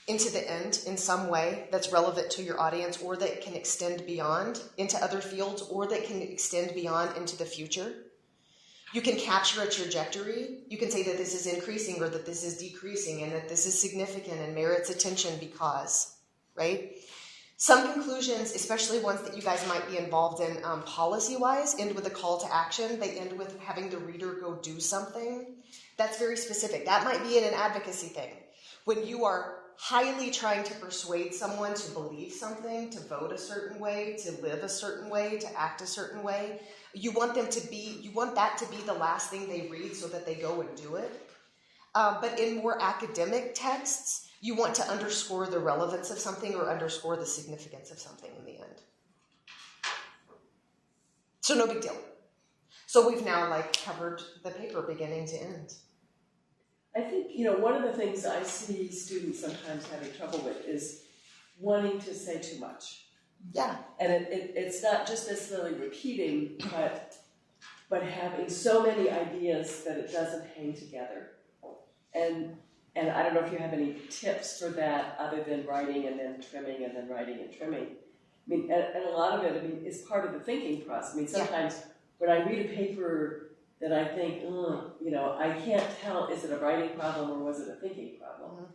into the end in some way that's relevant to your audience or that can extend beyond into other fields or that can extend beyond into the future. You can capture a trajectory. You can say that this is increasing or that this is decreasing and that this is significant and merits attention because, right? Some conclusions, especially ones that you guys might be involved in policy-wise, end with a call to action. They end with having the reader go do something. That's very specific. That might be in an advocacy thing. When you are highly trying to persuade someone to believe something, to vote a certain way, to live a certain way, to act a certain way, you want that to be the last thing they read so that they go and do it. But in more academic texts, you want to underscore the relevance of something or underscore the significance of something in the end. So no big deal. So we've now covered the paper beginning to end. I think, one of the things I see students sometimes having trouble with is wanting to say too much. Yeah. And it's not just necessarily repeating, but having so many ideas that it doesn't hang together. And I don't know if you have any tips for that other than writing and then trimming and then writing and trimming. I mean, and a lot of it, is part of the thinking process. I mean, sometimes when I read a paper that I think, I can't tell, is it a writing problem or was it a thinking problem? Mm-hmm.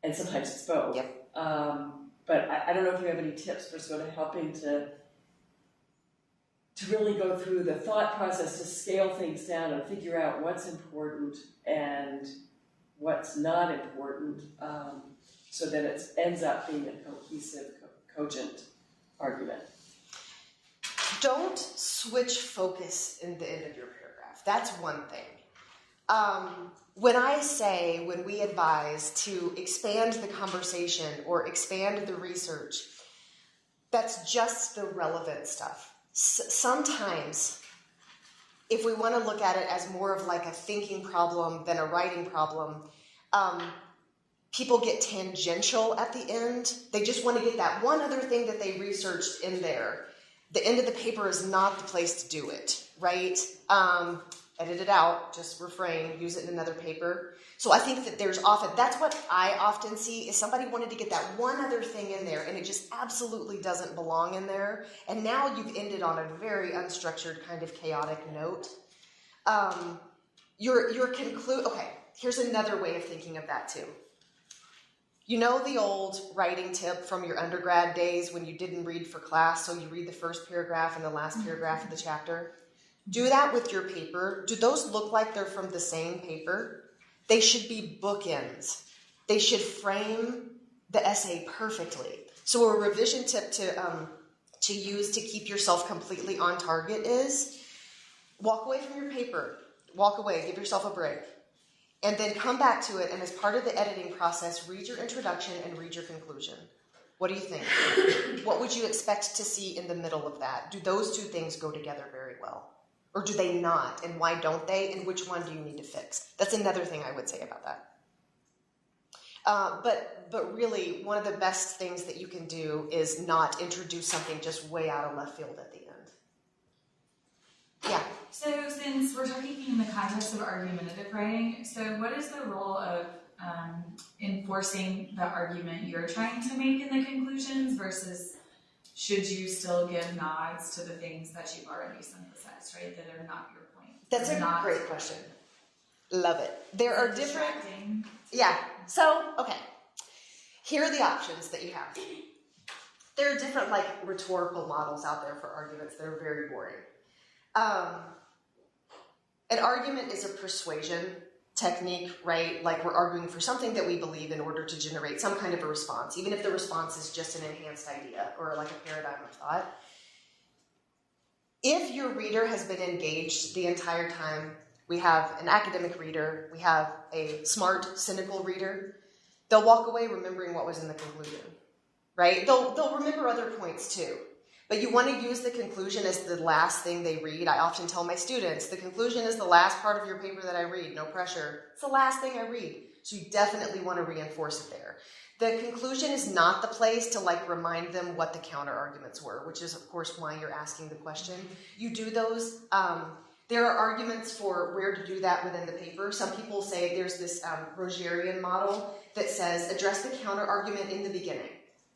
And sometimes it's both. Yep. But I don't know if you have any tips for sort of helping to really go through the thought process to scale things down and figure out what's important and what's not important, so that it ends up being a cohesive, cogent argument. Don't switch focus in the end of your paragraph. That's one thing. When we advise to expand the conversation or expand the research, that's just the relevant stuff. Sometimes, if we want to look at it as more of like a thinking problem than a writing problem, people get tangential at the end. They just want to get that one other thing that they researched in there. The end of the paper is not the place to do it, right? Edit it out, just refrain, use it in another paper. So I think that that's what I often see, is somebody wanted to get that one other thing in there, and it just absolutely doesn't belong in there. And now you've ended on a very unstructured, kind of chaotic note. Okay, here's another way of thinking of that too. You know the old writing tip from your undergrad days when you didn't read for class, so you read the first paragraph and the last paragraph of the chapter? Do that with your paper. Do those look like they're from the same paper? They should be bookends. They should frame the essay perfectly. So a revision tip to use to keep yourself completely on target is walk away from your paper. Walk away. Give yourself a break. And then come back to it, and as part of the editing process, read your introduction and read your conclusion. What do you think? What would you expect to see in the middle of that? Do those two things go together very well? Or do they not? And why don't they? And which one do you need to fix? That's another thing I would say about that. But really, one of the best things that you can do is not introduce something just way out of left field at the end. Yeah. So since we're talking in the context of argumentative writing, so what is the role of enforcing the argument you're trying to make in the conclusions versus should you still give nods to the things that you've already synthesized, right, that are not your point? That's a great question. Love it. There are different... Yeah. So, okay. Here are the options that you have. There are different, rhetorical models out there for arguments that are very boring. An argument is a persuasion technique, right? Like we're arguing for something that we believe in order to generate some kind of a response, even if the response is just an enhanced idea or like a paradigm of thought. If your reader has been engaged the entire time, we have an academic reader, we have a smart, cynical reader, they'll walk away remembering what was in the conclusion, right? They'll remember other points too. But you want to use the conclusion as the last thing they read. I often tell my students, the conclusion is the last part of your paper that I read, no pressure. It's the last thing I read. So you definitely want to reinforce it there. The conclusion is not the place to remind them what the counter arguments were, which is of course why you're asking the question. You do those, there are arguments for where to do that within the paper. Some people say there's this Rogerian model that says address the counter argument in the beginning.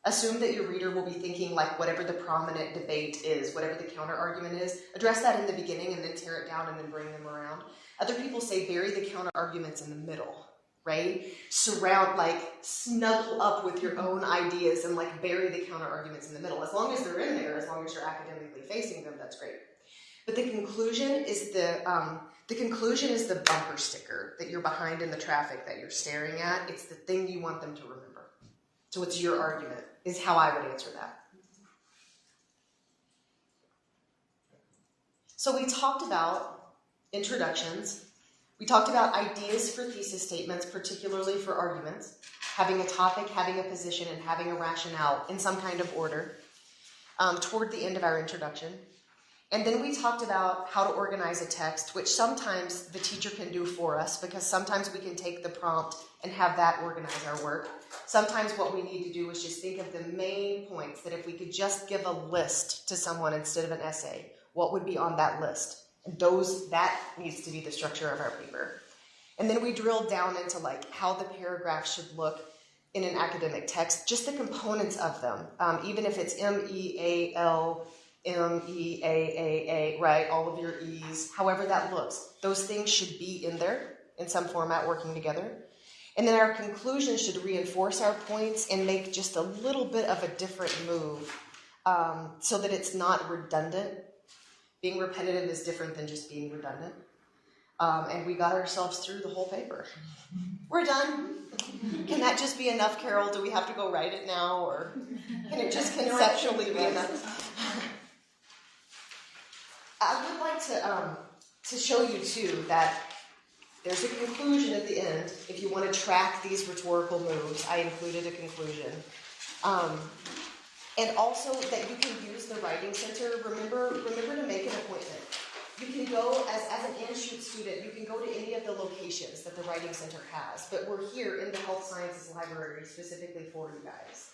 Assume that your reader will be thinking whatever the prominent debate is, whatever the counter-argument is, address that in the beginning and then tear it down and then bring them around. Other people say bury the counter-arguments in the middle, right? Surround, snuggle up with your own ideas and bury the counter-arguments in the middle. As long as they're in there, as long as you're academically facing them, that's great. But the conclusion is the bumper sticker that you're behind in the traffic that you're staring at. It's the thing you want them to remember. So it's your argument, is how I would answer that. So we talked about introductions. We talked about ideas for thesis statements, particularly for arguments, having a topic, having a position, and having a rationale in some kind of order toward the end of our introduction. And then we talked about how to organize a text, which sometimes the teacher can do for us, because sometimes we can take the prompt and have that organize our work. Sometimes what we need to do is just think of the main points, that if we could just give a list to someone instead of an essay, what would be on that list? And that needs to be the structure of our paper. And then we drilled down into how the paragraph should look in an academic text, just the components of them, even if it's M-E-A-L, M-E-A-A-A, right? All of your E's, however that looks. Those things should be in there in some format working together. And then our conclusion should reinforce our points and make just a little bit of a different move so that it's not redundant. Being repetitive is different than just being redundant. And we got ourselves through the whole paper. We're done. Can that just be enough, Carol? Do we have to go write it now? Or can it just conceptually be enough? I would like to show you, too, that there's a conclusion at the end. If you want to track these rhetorical moves, I included a conclusion. And also that you can use the Writing Center. Remember to make an appointment. You can go, as an Anschutz student, you can go to any of the locations that the Writing Center has. But we're here in the Health Sciences Library specifically for you guys.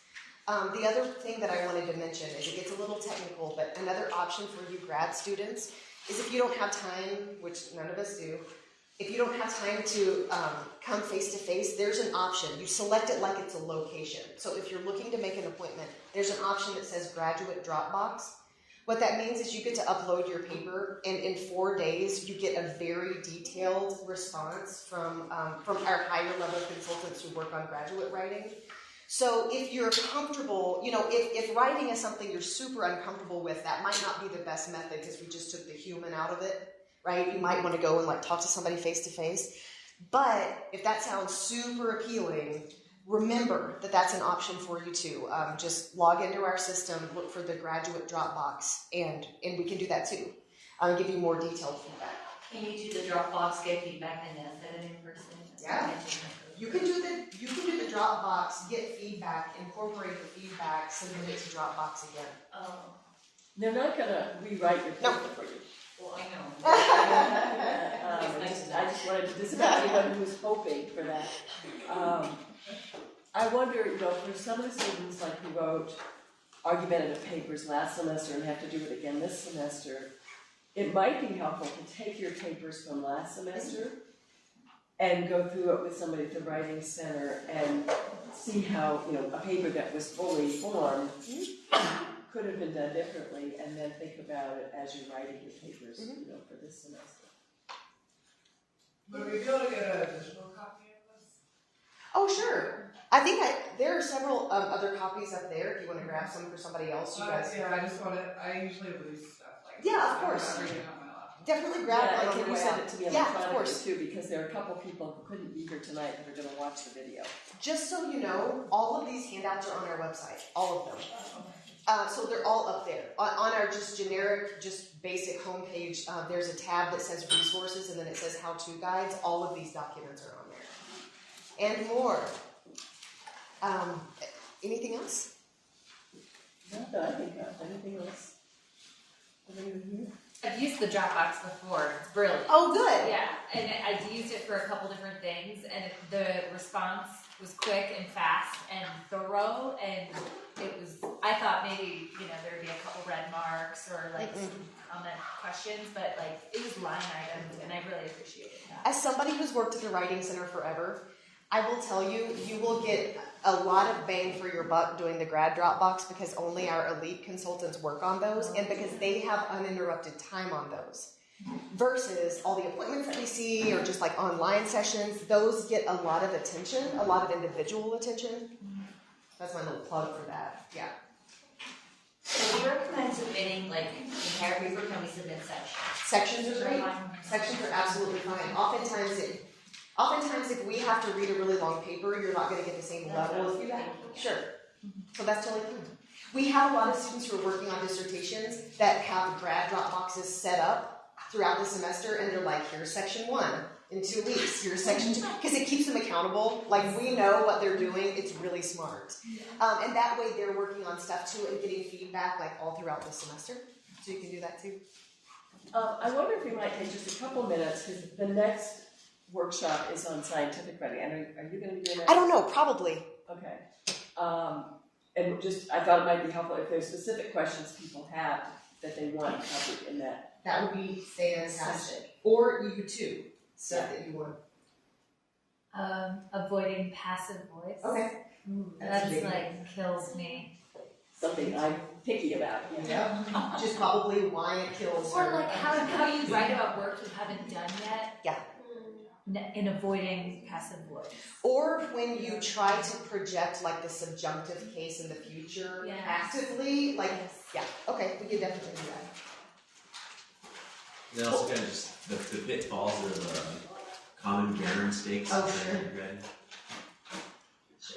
The other thing that I wanted to mention is it gets a little technical, but another option for you grad students is if you don't have time, which none of us do, if you don't have time to come face-to-face, there's an option. You select it like it's a location. So if you're looking to make an appointment, there's an option that says Graduate Dropbox. What that means is you get to upload your paper, and in 4 days, you get a very detailed response from our higher level consultants who work on graduate writing. So if you're comfortable, if writing is something you're super uncomfortable with, that might not be the best method because we just took the human out of it, right? You might want to go and like talk to somebody face to face. But if that sounds super appealing, remember that that's an option for you too. Just log into our system, look for the graduate Dropbox, and we can do that too. I'll give you more detailed feedback. Can you do the Dropbox, get feedback, and then set it in person? Yeah. You can do the Dropbox, get feedback, incorporate the feedback, submit it to Dropbox again. Oh. They're not gonna rewrite your paper for you. Well, I know. I just wanted to disappoint anyone who was hoping for that. I wonder, for some of the students like who wrote argumentative papers last semester and have to do it again this semester, it might be helpful to take your papers from last semester and go through it with somebody at the Writing Center and see how, a paper that was fully formed could have been done differently, and then think about it as you're writing your papers, for this semester. Would we be able to get a digital copy of this? Oh, sure. I think there are several other copies up there if you want to grab some for somebody else. You guys. Yeah, I usually lose stuff like yeah, of course. everything on my laptop. Definitely grab one on can your you way send out. it to me Yeah, of electronically course. too, because there are a couple people who couldn't be here tonight that are going to watch the video. Just so you know, all of these handouts are on our website, all of them. So they're all up there. On our just generic, just basic homepage, there's a tab that says resources, and then it says how-to guides. All of these documents are on there. And more. Anything else? Not that I think of. Anything else? I've used the Dropbox before. It's brilliant. Oh, good. Yeah, and I've used it for a couple different things, and the response was quick and fast and thorough, and it was, I thought maybe, there'd be a couple red marks or some comment questions, but it was line items, and I really appreciated that. As somebody who's worked at the Writing Center forever, I will tell you, you will get a lot of bang for your buck doing the grad Dropbox because only our elite consultants work on those and because they have uninterrupted time on those. Versus all the appointments that we see or just online sessions, those get a lot of attention, a lot of individual attention. That's my little plug for that, yeah. So we recommend submitting entire paper, can we submit sections? Sections are great. Sections are absolutely fine. Oftentimes, if we have to read a really long paper, you're not going to get the same level of feedback. Sure. So that's totally fine. We have a lot of students who are working on dissertations that have grad Dropboxes set up throughout the semester, and they're like, here's section 1 in 2 weeks, here's section 2, because it keeps them accountable. We know what they're doing. It's really smart. And that way, they're working on stuff too and getting feedback all throughout the semester. So you can do that too. I wonder if we might take just a couple minutes, because the next workshop is on scientific writing. And are you going to be doing that? I don't know, probably. Okay. And I thought it might be helpful if there's specific questions people have that they want covered in that. That would be fantastic. Or you too, stuff that you want. Avoiding passive voice. Okay. That's kills me. Something I'm picky about. Yeah. Just probably why it kills Or her. how you write about work you haven't done yet. Yeah. In avoiding passive voice. Or when you try to project the subjunctive case in the future actively, yeah, okay, we can definitely do that. And then also kind of just the pitfalls of common grammar mistakes. Oh, sure.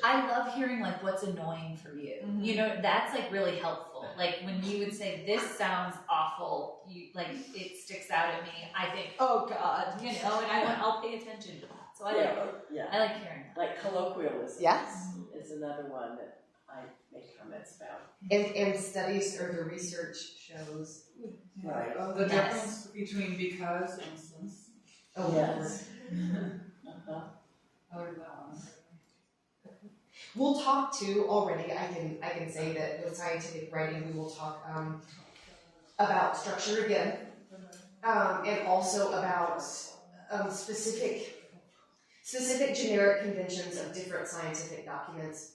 I love hearing what's annoying for you. Mm-hmm. That's really helpful. When you would say this sounds awful, it sticks out at me. I think, oh God, and I'll pay attention to that. So I like hearing that. Colloquialism. Yes. Is another one that I make comments about. And studies or the research shows. Right. The difference between because and since. Oh yes. I learned that one. We'll talk too already. I can say that with scientific writing, we will talk about structure again, and also about specific generic conventions of different scientific documents.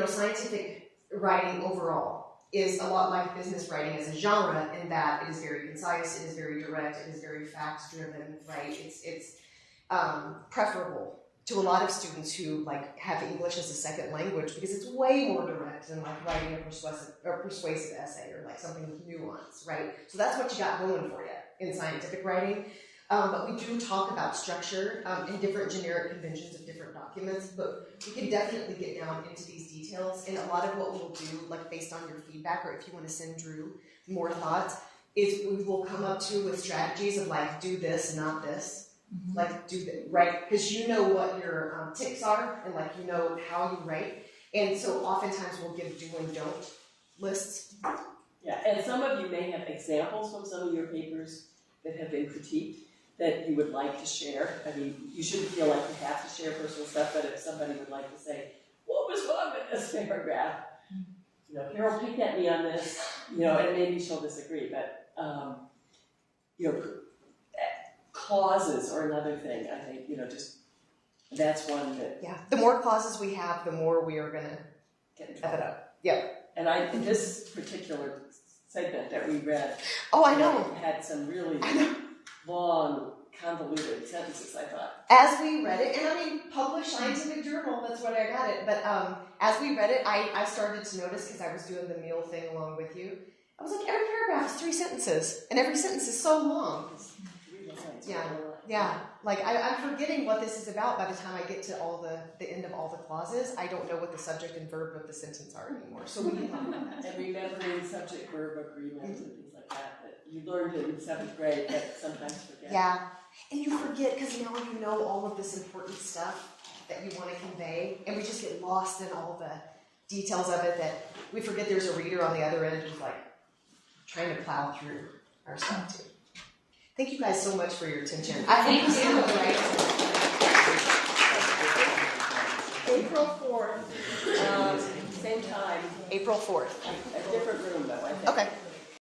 Scientific writing overall is a lot like business writing as a genre in that it is very concise, it is very direct, it is very fact driven. Right? It's preferable to a lot of students who like have English as a second language, because it's way more direct than like writing a persuasive essay or like something with nuance, right? So that's what you got going for you in scientific writing. But we do talk about structure and different generic conventions of different documents, but we can definitely get down into these details. And a lot of what we'll do, like based on your feedback, or if you want to send Drew more thoughts, is we will come up to with strategies of like, do this, not this. Like, do that, right? Because you know what your tics are, and like you know how you write. And so oftentimes we'll give do and don't lists. Yeah, and some of you may have examples from some of your papers that have been critiqued that you would like to share. I mean, you shouldn't feel like you have to share personal stuff, but if somebody would like to say, what was wrong with this paragraph? You know, Carol picked at me on this, you know, and maybe she'll disagree, but, you know, clauses are another thing, I think, you know, just, that's one that... Yeah, the more clauses we have, the more we are going to F it up. Yep. And in this particular segment that we read, oh, I know, had some really long, convoluted sentences, I thought. As we read it, and I mean, published scientific journal, that's what I got it, but as we read it, I started to notice, because I was doing the meal thing along with you, I was like, every paragraph is 3 sentences, and every sentence is so long. Yeah. Like, I'm forgetting what this is about by the time I get to the end of all the clauses. I don't know what the subject and verb of the sentence are anymore, so we can talk about that. And remembering subject-verb agreements and things like that you learned in 7th grade, but sometimes forget. Yeah, and you forget because now you know all of this important stuff that you want to convey, and we just get lost in all the details of it that we forget there's a reader on the other end who's like trying to plow through our stuff too. Thank you guys so much for your attention. I hope you see what right. April 4th, same time. April 4th. A different room though, I think. Okay.